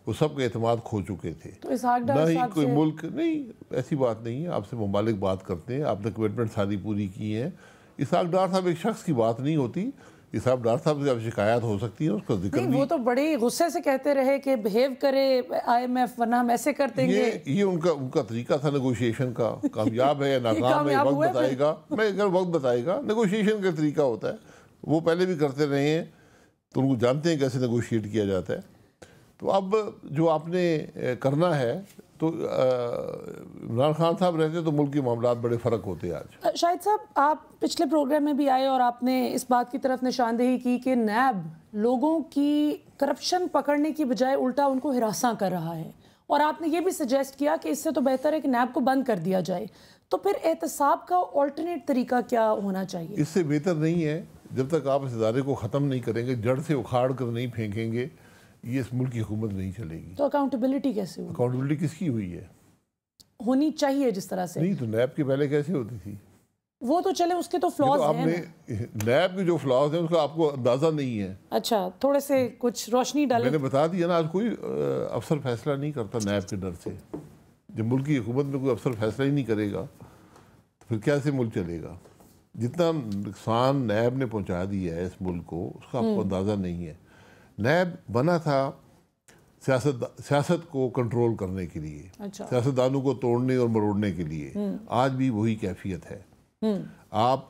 وہ سب کا اعتماد کھو چکے تھے. تو اسحاق ڈار نہ ہی صاحب کوئی سے ملک, نہیں ایسی بات نہیں ہے, آپ سے ممالک بات کرتے ہیں, آپ نے کمٹمنٹ ساری پوری کی ہیں. اسحاق ڈار صاحب ایک شخص کی بات نہیں ہوتی, اسحاق ڈار صاحب سے اب شکایات ہو سکتی ہے, اس کا ذکر نہیں, وہ تو بڑے غصے سے کہتے رہے کہ بہیو کرے آئی ایم ایف ورنہ ہم ایسے کر دیں گے. یہ ان کا طریقہ تھا نیگوشیشن کا, کامیاب ہے یا ناکام ہے وقت بتائے گا, میں اگر وقت بتائے گا. نیگوشیشن کا طریقہ ہوتا ہے, وہ پہلے بھی کرتے رہے ہیں, تو ان کو جانتے ہیں کیسے نیگوشیٹ کیا جاتا ہے. تو اب جو آپ نے کرنا ہے, تو عمران خان صاحب رہتے تو ملک کے معاملات بڑے فرق ہوتے ہیں آج. شاہد صاحب, آپ پچھلے پروگرام میں بھی آئے اور آپ نے اس بات کی طرف نشاندہی کی کہ نیب لوگوں کی کرپشن پکڑنے کی بجائے الٹا ان کو ہراساں کر رہا ہے, اور آپ نے یہ بھی سجیسٹ کیا کہ اس سے تو بہتر ہے کہ نیب کو بند کر دیا جائے. تو پھر احتساب کا آلٹرنیٹ طریقہ کیا ہونا چاہیے؟ اس سے بہتر نہیں ہے, جب تک آپ اس ادارے کو ختم نہیں کریں گے, جڑ سے اکھاڑ کر نہیں پھینکیں گے, یہ اس ملک کی حکومت نہیں چلے گی. تو اکاؤنٹیبلٹی کیسے ہوگی؟ اکاؤنٹیبلٹی کس کی ہوئی ہے؟ ہونی چاہیے جس طرح سے. نہیں تو نیب کے پہلے کیسے ہوتی تھی؟ وہ تو چلے اس کے تو فلاز ہیں. نیب کے جو فلاز ہیں اس کا آپ کو اندازہ نہیں ہے. اچھا, تھوڑے سے کچھ روشنی ڈالیں. میں نے بتا دیا نا, آج کوئی افسر فیصلہ نہیں کرتا نیب کے ڈر سے. جب ملک کی حکومت میں کوئی افسر فیصلہ ہی نہیں کرے گا تو پھر کیسے ملک چلے گا؟ جتنا نقصان نیب نے پہنچا دیا ہے اس ملک کو, اس کا آپ کو اندازہ نہیں ہے. نیب بنا تھا سیاست کو کنٹرول کرنے کے لیے, سیاستدانوں کو توڑنے اور مروڑنے کے لیے. آج بھی وہی کیفیت ہے. آپ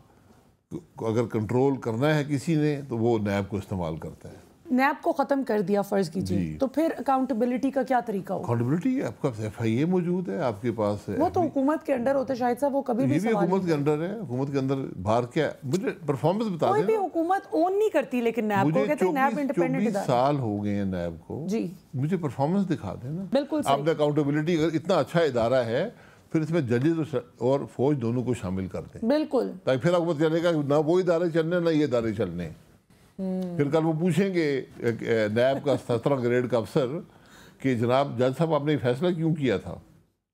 اگر کنٹرول کرنا ہے کسی نے تو وہ نیب کو استعمال کرتا ہے. نیب کو ختم کر دیا فرض کیجیے, تو پھر اکاؤنٹیبلٹی کا کیا طریقہ ہوگا؟ اکاؤنٹیبلٹی آپ کا ایف آئی اے موجود ہے آپ کے پاس. وہ تو حکومت کے انڈر ہوتے شاہد صاحب, وہ کبھی بھی حکومت کے انڈر ہے. حکومت کے اندر باہر کیا مجھے پرفارمنس بتا دیں. کوئی بھی حکومت اون نہیں کرتی لیکن نیب کو, کہتے ہیں نیب انڈیپینڈنٹ ادارہ. 24 سال ہو گئے ہیں نیب کو, جی مجھے پرفارمنس دکھا دیں نا. بالکل آپ نے اکاؤنٹیبلٹی اگر اتنا اچھا ادارہ ہے پھر اس میں ججز اور فوج دونوں کو شامل کر دیں. بالکل, تاکہ پھر آپ کو چلے گا نہ وہ ادارے چلنے نہ یہ ادارے چلنے. پھر کل وہ پوچھیں گے نیب کا 17 گریڈ کا افسر کہ جناب جج صاحب آپ نے فیصلہ کیوں کیا تھا؟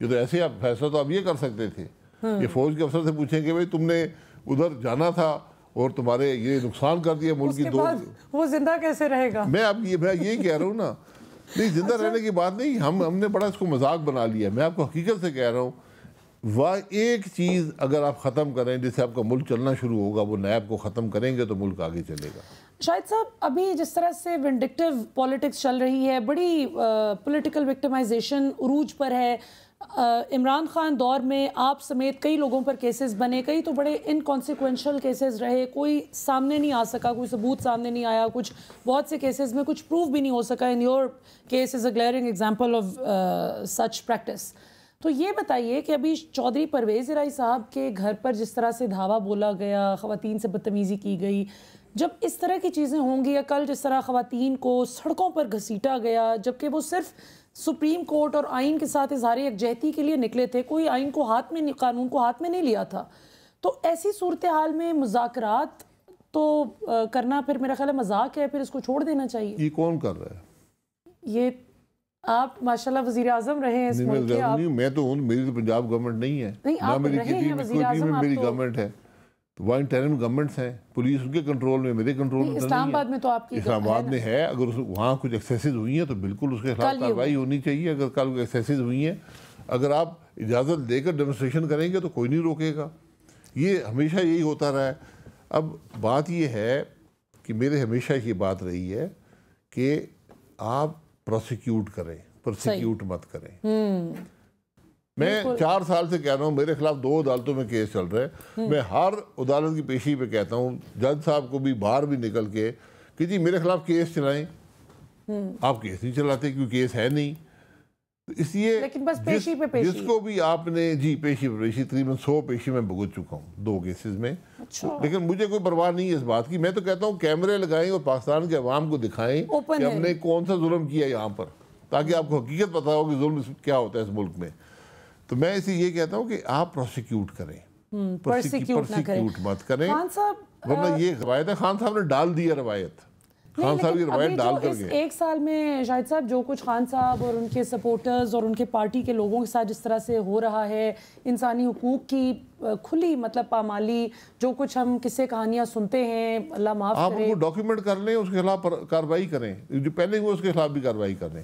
یہ تو ایسے آپ فیصلہ تو آپ یہ کر سکتے تھے. یہ فوج کے افسر سے پوچھیں گے بھائی تم نے ادھر جانا تھا اور تمہارے یہ نقصان کر دیا ملک کی. وہ زندہ کیسے رہے گا؟ میں اب یہی کہہ رہا ہوں نا, نہیں زندہ رہنے کی بات نہیں, ہم نے بڑا اس کو مذاق بنا لیا. میں آپ کو حقیقت سے کہہ رہا ہوں, ایک چیز اگر آپ ختم کریں جس سے آپ کا ملک چلنا شروع ہوگا, وہ نیب کو ختم کریں گے تو ملک آگے چلے گا. شاہد صاحب, ابھی جس طرح سے ونڈکٹیو پالیٹکس چل رہی ہے, بڑی پولیٹیکل وکٹمائزیشن عروج پر ہے. عمران خان دور میں آپ سمیت کئی لوگوں پر کیسز بنے, کئی تو بڑے انکانسیکوینشل کیسز رہے, کوئی سامنے نہیں آ سکا, کوئی ثبوت سامنے نہیں آیا, کچھ بہت سے کیسز میں کچھ پروف بھی نہیں ہو سکا. In your case is a glaring example of such practice. تو یہ بتائیے کہ ابھی چودھری پرویز الہی صاحب کے گھر پر جس طرح سے دھاوا بولا گیا, خواتین سے بدتمیزی کی گئی, جب اس طرح کی چیزیں ہوں گی, یا کل جس طرح خواتین کو سڑکوں پر گھسیٹا گیا جبکہ وہ صرف سپریم کورٹ اور آئین کے ساتھ اظہار یکجہتی کے لیے نکلے تھے, کوئی آئین کو قانون کو ہاتھ میں نہیں لیا تھا, تو ایسی صورتحال میں مذاکرات تو کرنا پھر میرا خیال ہے مذاق ہے, پھر اس کو چھوڑ دینا چاہیے. یہ کون کر رہا ہے؟ یہ آپ ماشاءاللہ وزیر اعظم رہے ہیں اس ملک کے. میں تو ہوں, میری تو پنجاب گورنمنٹ نہیں ہے, نہ میری میری گورنمنٹ ہے. وہاں انٹرم گورنمنٹس ہیں, پولیس ان کے کنٹرول میں, میرے کنٹرول میں. اسلام آباد میں تو آپ کی اسلام آباد میں ہے, اگر وہاں کچھ ایکسیسز ہوئی ہیں تو بالکل اس کے خلاف کارروائی ہونی چاہیے. اگر کل کوئی ایکسیسز ہوئی ہیں, اگر آپ اجازت دے کر ڈیمونسٹریشن کریں گے تو کوئی نہیں روکے گا. یہ ہمیشہ یہی ہوتا رہا ہے. اب بات یہ ہے کہ میرے ہمیشہ یہ بات رہی ہے کہ آپ پروسیکیوٹ کریں، پروسیکیوٹ مت کریں. میں 4 سال سے کہہ رہا ہوں میرے خلاف 2 عدالتوں میں کیس چل رہے ہیں. میں ہر عدالت کی پیشی پہ کہتا ہوں جج صاحب کو بھی باہر بھی نکل کے کہ جی میرے خلاف کیس چلائیں. آپ کیس نہیں چلاتے کیونکہ کیس ہے نہیں. اس لیے جس کو بھی آپ نے جی پیشی پہ پیشی تقریباً 100 پیشی میں بھگت چکا ہوں 2 کیسز میں. لیکن مجھے کوئی پرواہ نہیں ہے اس بات کی. میں تو کہتا ہوں کیمرے لگائیں اور پاکستان کے عوام کو دکھائیں کہ ہم نے کون سا ظلم کیا یہاں پر، تاکہ آپ کو حقیقت پتہ ہو کہ ظلم کیا ہوتا ہے اس ملک میں. تو میں اسے یہ کہتا ہوں کہ آپ پروسیکیوٹ کریں، پروسیکیوٹ مت کریں. ورنہ یہ روایت ہے خان صاحب نے ڈال دیا روایت. خان صاحب یہ روایت ڈال کر گئے. 1 سال میں شاہد صاحب جو کچھ خان صاحب اور ان کے سپورٹرز اور ان کے پارٹی کے لوگوں کے ساتھ جس طرح سے ہو رہا ہے، انسانی حقوق کی کھلی مطلب پامالی، جو کچھ ہم قصے کہانیاں سنتے ہیں، اللہ معاف کرے. آپ ان کو ڈاکیومنٹ کر لیں، اس کے خلاف کارروائی کریں. جو پہلے ہوا اس کے خلاف بھی کارروائی کریں.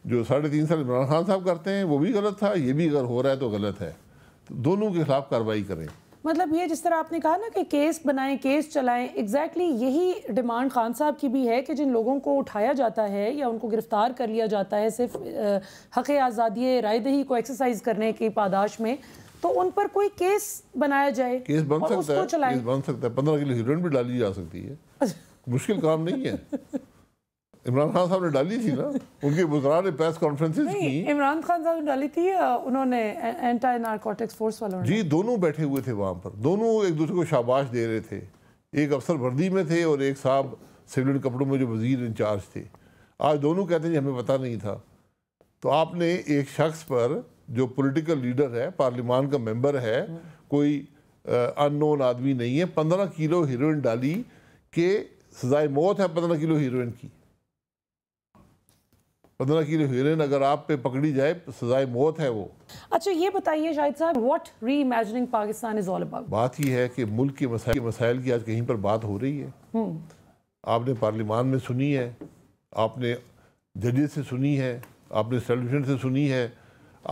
جو 3.5 سال عمران خان صاحب کرتے ہیں وہ بھی غلط تھا، یہ بھی اگر ہو رہا ہے تو غلط ہے. دونوں کے خلاف کارروائی کریں. مطلب یہ جس طرح آپ نے کہا نا کہ کیس بنائیں، کیس چلائیں، ایگزیکٹلی یہی ڈیمانڈ خان صاحب کی بھی ہے کہ جن لوگوں کو اٹھایا جاتا ہے یا ان کو گرفتار کر لیا جاتا ہے صرف حق آزادی رائے دہی کو ایکسرسائز کرنے کی پاداش میں، تو ان پر کوئی کیس بنایا جائے. کیس بن سکتا ہے، کیس بن سکتا ہے. 15 کلو ہیروئن بھی ڈالی جا سکتی ہے. مشکل کام نہیں ہے. عمران خان صاحب نے ڈالی تھی نا، ان کے وزراء نے پریس کانفرنسز کی. عمران خان صاحب نے ڈالی تھی، انہوں نے اینٹی نارکوٹکس فورس والوں نے. جی دونوں بیٹھے ہوئے تھے وہاں پر، دونوں ایک دوسرے کو شاباش دے رہے تھے. ایک افسر وردی میں تھے اور ایک صاحب سیولین کپڑوں میں جو وزیر انچارج تھے. آج دونوں کہتے ہیں کہ ہمیں پتہ نہیں تھا. تو آپ نے ایک شخص پر جو پولیٹیکل لیڈر ہے، پارلیمان کا ممبر ہے، کوئی ان نون آدمی نہیں ہے، 15 کلو ہیروئن ڈالی کہ سزائے موت ہے. 15 کلو ہیروئن کی 15 کلو ہیروئن اگر آپ پہ پکڑی جائے سزائے موت ہے وہ. اچھا یہ بتائیے شاہد صاحب، what reimagining Pakistan is all about? بات یہ ہے کہ ملک کے مسائل کی آج کہیں پر بات ہو رہی ہے. آپ نے پارلیمان میں سنی ہے، آپ نے ججز سے سنی ہے، آپ نے اسٹیبلشمنٹ سے سنی ہے،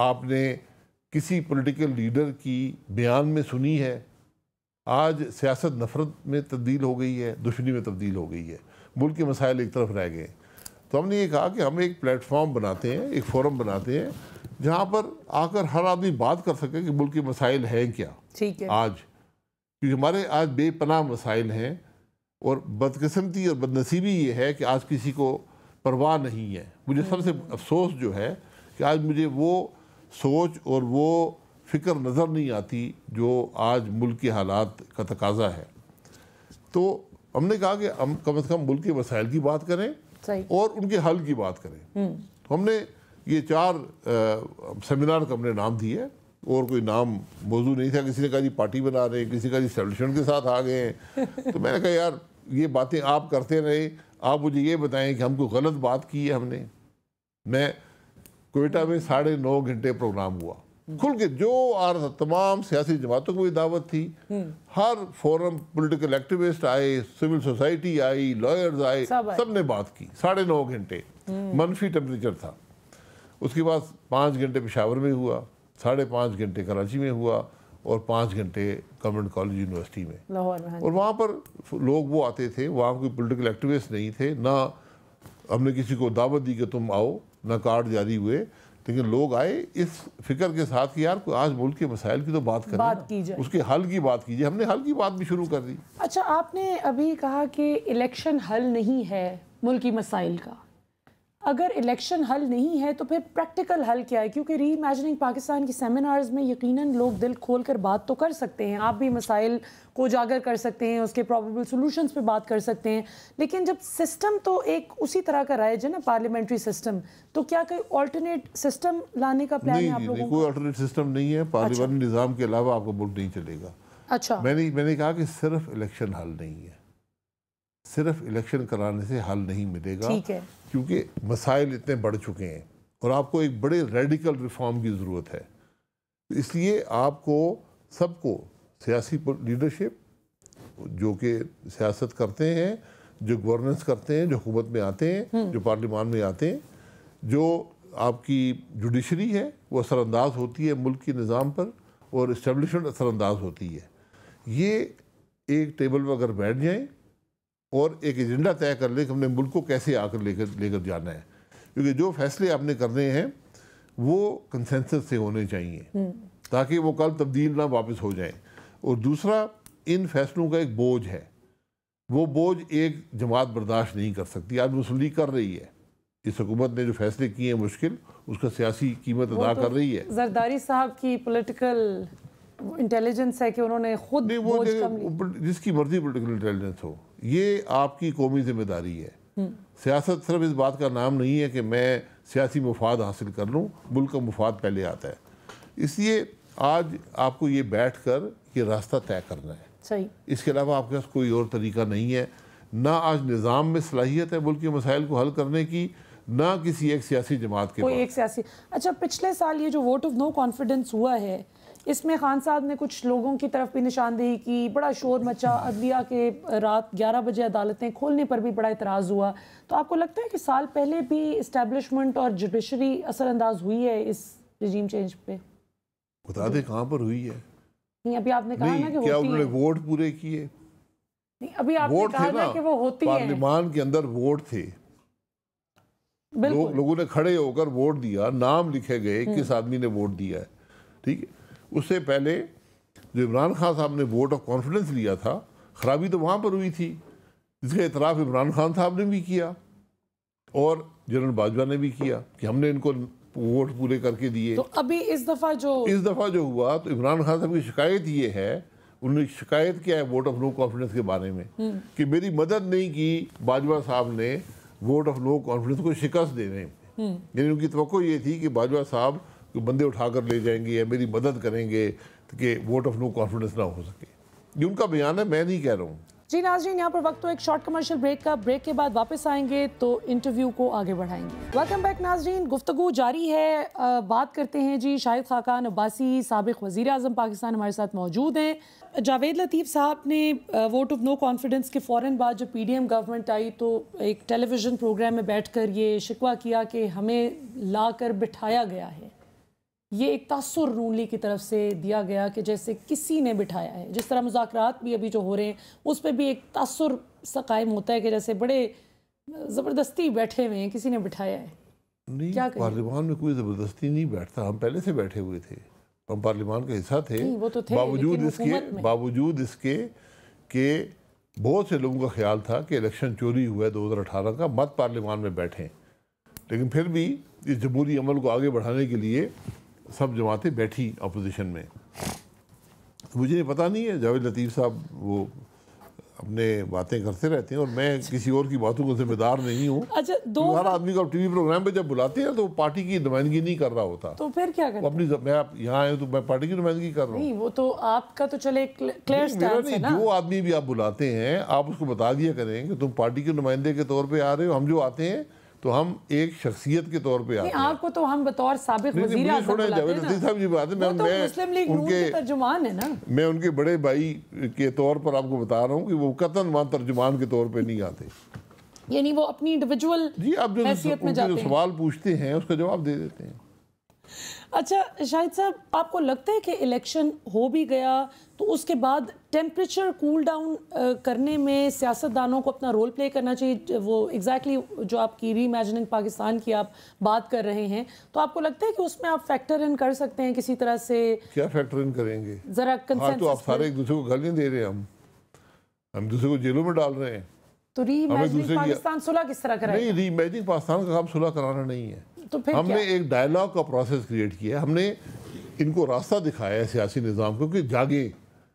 آپ نے کسی پولیٹیکل لیڈر کی بیان میں سنی ہے. آج سیاست نفرت میں تبدیل ہو گئی ہے، دشمنی میں تبدیل ہو گئی ہے. ملک کے مسائل ایک طرف رہ گئے. تو ہم نے یہ کہا کہ ہم ایک پلیٹ فارم بناتے ہیں، ایک فورم بناتے ہیں جہاں پر آ کر ہر آدمی بات کر سکے کہ ملک کے مسائل ہیں کیا. ٹھیک ہے. آج کیونکہ ہمارے آج بے پناہ مسائل ہیں، اور بدقسمتی اور بدنصیبی یہ ہے کہ آج کسی کو پرواہ نہیں ہے. مجھے سب سے افسوس جو ہے کہ آج مجھے وہ سوچ اور وہ فکر نظر نہیں آتی جو آج ملک کے حالات کا تقاضا ہے. تو ہم نے کہا کہ ہم کم از کم ملک کے مسائل کی بات کریں اور ان کے حل کی بات کریں. تو ہم نے یہ 4 سیمینار کا ہم نے نام دیے، اور کوئی نام موضوع نہیں تھا. کسی نے کہا جی پارٹی بنا رہے ہیں، کسی کا جی اسٹیبلشمنٹ کے ساتھ آ گئے ہیں. تو میں نے کہا یار یہ باتیں آپ کرتے رہے، آپ مجھے یہ بتائیں کہ ہم کو غلط بات کی ہے ہم نے. میں کوئٹہ میں 9.5 گھنٹے پروگرام ہوا کھل کے، جو آ رہا تھا تمام سیاسی جماعتوں کو بھی دعوت تھی، ہر فورم پولیٹیکل ایکٹیوسٹ آئے، سول سوسائٹی آئی، لائرز آئے، سب نے بات کی. 9.5 گھنٹے منفی ٹیمپریچر تھا. اس کے بعد 5 گھنٹے پشاور میں ہوا، 5.5 گھنٹے کراچی میں ہوا، اور 5 گھنٹے گورنمنٹ کالج یونیورسٹی میں. اور وہاں پر لوگ وہ آتے تھے، وہاں کوئی پولیٹیکل ایکٹیوسٹ نہیں تھے، نہ ہم نے کسی کو دعوت دی کہ تم آؤ، نہ کارڈ جاری ہوئے. لیکن لوگ آئے اس فکر کے ساتھ کہ یار آج ملک کے مسائل کی تو بات کریں، اس کے حل کی بات کیجیے. ہم نے حل کی بات بھی شروع کر دی. اچھا آپ نے ابھی کہا کہ الیکشن حل نہیں ہے ملکی مسائل کا. اگر الیکشن حل نہیں ہے تو پھر پریکٹیکل حل کیا ہے؟ کیونکہ ری امیجننگ پاکستان کی سیمینارز میں یقیناً لوگ دل کھول کر بات تو کر سکتے ہیں، آپ بھی مسائل کو اجاگر کر سکتے ہیں، اس کے پروبیبل سولوشنز پہ بات کر سکتے ہیں. لیکن جب سسٹم تو ایک اسی طرح کا رائج ہے نا، پارلیمنٹری سسٹم، تو کیا کوئی آلٹرنیٹ سسٹم لانے کا پلان ہے آپ لوگوں کا؟ کوئی آلٹرنیٹ سسٹم نہیں ہے. پارلیمنٹری نظام کے علاوہ آپ کا ملک نہیں چلے گا. اچھا میں نے کہا کہ صرف الیکشن حل نہیں ہے، صرف الیکشن کرانے سے حل نہیں ملے گا. ٹھیک ہے. کیونکہ مسائل اتنے بڑھ چکے ہیں اور آپ کو ایک بڑے ریڈیکل ریفارم کی ضرورت ہے. اس لیے آپ کو سب کو سیاسی لیڈرشپ جو کہ سیاست کرتے ہیں، جو گورننس کرتے ہیں، جو حکومت میں آتے ہیں، جو پارلیمان میں آتے ہیں، جو آپ کی جوڈیشری ہے وہ اثر انداز ہوتی ہے ملک کے نظام پر، اور اسٹیبلشمنٹ اثر انداز ہوتی ہے. یہ ایک ٹیبل پر اگر بیٹھ جائیں اور ایک ایجنڈا طے کر لیں کہ ہم نے ملک کو کیسے آ کر لے کر جانا ہے، کیونکہ جو فیصلے آپ نے کرنے ہیں وہ کنسنسس سے ہونے چاہیے تاکہ وہ کل تبدیل نہ واپس ہو جائیں. اور دوسرا، ان فیصلوں کا ایک بوجھ ہے، وہ بوجھ ایک جماعت برداشت نہیں کر سکتی. آج مسلم لیگ کر رہی ہے، اس حکومت نے جو فیصلے کیے ہیں مشکل، اس کا سیاسی قیمت ادا کر رہی ہے. زرداری صاحب کی پولیٹیکل انٹیلیجنس ہے کہ انہوں نے خود بوجھ کم لی. جس کی مرضی پولیٹیکل انٹیلیجنس ہو، یہ آپ کی قومی ذمہ داری ہے. سیاست صرف اس بات کا نام نہیں ہے کہ میں سیاسی مفاد حاصل کر لوں، ملک کا مفاد پہلے آتا ہے. اس لیے آج آپ کو یہ بیٹھ کر یہ راستہ طے کرنا ہے. صحیح. اس کے علاوہ آپ کے پاس کوئی اور طریقہ نہیں ہے. نہ آج نظام میں صلاحیت ہے ملک کے مسائل کو حل کرنے کی، نہ کسی ایک سیاسی جماعت کے کوئی ایک سیاسی. اچھا، پچھلے سال یہ جو ووٹ آف نو کانفیڈنس ہوا ہے، اس میں خان صاحب نے کچھ لوگوں کی طرف بھی نشاندہی کی، بڑا شور مچا، عدلیہ کے رات 11 بجے عدالتیں کھولنے پر بھی بڑا اعتراض ہوا. تو آپ کو لگتا ہے کہ سال پہلے بھی اسٹیبلشمنٹ اور جوڈیشری اثر انداز ہوئی ہے اس رجیم چینج پہ؟ بتا دیں کہاں پر ہوئی ہے؟ نہیں، ابھی آپ نے کہا نا کہ کیا انہوں نے ووٹ پورے کیے؟ نہیں، ابھی آپ نے کہا نا کہ وہ ہوتی ہے. پارلیمان کے اندر ووٹ تھے، لوگوں نے کھڑے ہو کر ووٹ دیا، نام لکھے گئے کس آدمی نے ووٹ دیا ہے. ٹھیک ہے. اس سے پہلے جو عمران خان صاحب نے ووٹ آف کانفیڈنس لیا تھا، خرابی تو وہاں پر ہوئی تھی، جس کا اعتراف عمران خان صاحب نے بھی کیا اور جنرل باجوہ نے بھی کیا کہ ہم نے ان کو ووٹ پورے کر کے دیے. تو ابھی اس دفعہ جو ہوا تو عمران خان صاحب کی شکایت یہ ہے، انہوں نے شکایت کیا ہے ووٹ آف نو کانفیڈنس کے بارے میں کہ میری مدد نہیں کی باجوہ صاحب نے ووٹ آف نو کانفیڈنس کو شکست دینے میں. یعنی ان کی توقع یہ تھی کہ باجوہ صاحب بندے اٹھا کر لے جائیں گے یا میری مدد کریں گے کہ ووٹ آف نو کانفیڈنس نہ ہو سکے. یہ ان کا بیان ہے، میں نہیں کہہ رہا ہوں. جی ناظرین، یہاں پر وقت تو ایک شارٹ کمرشل بریک کا. بریک کے بعد واپس آئیں گے تو انٹرویو کو آگے بڑھائیں گے. ویلکم بیک ناظرین، گفتگو جاری ہے. بات کرتے ہیں جی شاہد خاقان عباسی، سابق وزیر اعظم پاکستان ہمارے ساتھ موجود ہیں. جاوید لطیف صاحب نے ووٹ آف نو کانفیڈنس کے فوراً بعد جب پی ڈی ایم گورنمنٹ آئی تو ایک ٹیلی ویژن پروگرام میں بیٹھ کر یہ شکوہ کیا کہ ہمیں لا کر بٹھایا گیا ہے. یہ ایک تاثر نون لیگ کی طرف سے دیا گیا کہ جیسے کسی نے بٹھایا ہے. جس طرح مذاکرات بھی ابھی جو ہو رہے ہیں اس پہ بھی ایک تاثر سا قائم ہوتا ہے کہ جیسے بڑے زبردستی بیٹھے ہوئے ہیں، کسی نے بٹھایا ہے. نہیں، پارلیمان میں کوئی زبردستی نہیں بیٹھتا، ہم پہلے سے بیٹھے ہوئے تھے، ہم پارلیمان کا حصہ تھے. باوجود اس کے کہ بہت سے لوگوں کا خیال تھا کہ الیکشن چوری ہوا ہے 2018 کا، مت پارلیمان میں بیٹھیں. لیکن پھر بھی اس جمہوری عمل کو آگے بڑھانے کے لیے سب جماعتیں بیٹھی اپوزیشن میں. مجھے پتہ نہیں ہے، جاوید لطیف صاحب وہ اپنے باتیں کرتے رہتے ہیں اور میں کسی اور کی باتوں کو ذمہ دار نہیں ہوں. اچھا، ہر آدمی کو ٹی وی پروگرام پہ جب بلاتے ہیں تو وہ پارٹی کی نمائندگی نہیں کر رہا ہوتا. تو پھر کیا کرتے ہیں؟ میں یہاں آئے تو میں پارٹی کی نمائندگی کر رہا ہوں. نہیں، وہ تو آپ کا تو چلے کلیئر سٹینس ہے نا. جو آدمی بھی آپ بلاتے ہیں آپ اس کو بتا دیا کریں کہ تم پارٹی کے نمائندے کے طور پہ آ رہے ہو. ہم جو آتے ہیں تو ہم ایک شخصیت کے طور پہ آتے ہیں. آپ کو تو ہم بطور سابق وزیر اعظم بلاتے ہیں نا. وہ تو مسلم لیگ نون کے ترجمان ہے نا. میں ان کے بڑے بھائی کے طور پر آپ کو بتا رہا ہوں کہ وہ قطعاً وہاں ترجمان کے طور پہ نہیں آتے. یعنی وہ اپنی انڈیویجول حیثیت میں جاتے ہیں. جو سوال پوچھتے ہیں اس کا جواب دے دیتے ہیں. اچھا شاہد صاحب، آپ کو لگتا ہے کہ الیکشن ہو بھی گیا تو اس کے بعد ٹیمپریچر کول ڈاؤن کرنے میں سیاستدانوں کو اپنا رول پلے کرنا چاہیے؟ وہ ایگزیکٹلی جو آپ کی ری امیجننگ پاکستان کی آپ بات کر رہے ہیں، تو آپ کو لگتا ہے کہ اس میں آپ فیکٹر ان کر سکتے ہیں کسی طرح سے؟ کیا فیکٹر ان کریں گے؟ ذرا کنسنسس. تو آپ سارے ایک دوسرے کو گالیاں دے رہے ہیں، ہم دوسرے کو جیلوں میں ڈال رہے ہیں. تو ری امیجننگ پاکستان صلح کس طرح کرائے؟ نہیں، ری امیجننگ پاکستان کا کام صلح کرانا نہیں ہے. ہم نے ایک ڈائلاگ کا پروسیس کریٹ کیا ہے. ہم نے ان کو راستہ دکھایا ہے سیاسی نظام کو کہ جاگیں.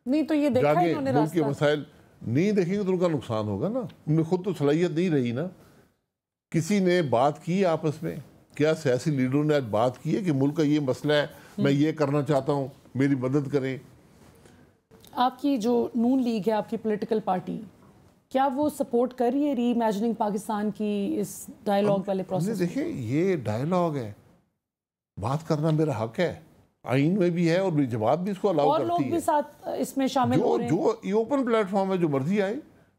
نہیں تو یہ دیکھا ہے انہوں نے ملک کے مسائل نہیں دیکھیں گے تو ان کا نقصان ہوگا نا. ان میں خود تو صلاحیت نہیں رہی نا. کسی نے بات کی آپس میں؟ کیا سیاسی لیڈروں نے آج بات کی ہے کہ ملک کا یہ مسئلہ ہے، میں یہ کرنا چاہتا ہوں، میری مدد کریں؟ آپ کی جو نون لیگ ہے، آپ کی پولیٹیکل پارٹی، کیا وہ سپورٹ کر رہی ہے ری امیجننگ پاکستان کی اس ڈائیلاگ والے پروسیس؟ دیکھیں، یہ ڈائیلاگ ہے، بات کرنا میرا حق ہے، آئین میں بھی ہے اور جماعت بھی اس کو الاؤ کرتی ہے. اور لوگ بھی ساتھ اس میں شامل ہو رہے ہیں. جو یہ اوپن پلیٹ فارم ہے، جو مرضی آئے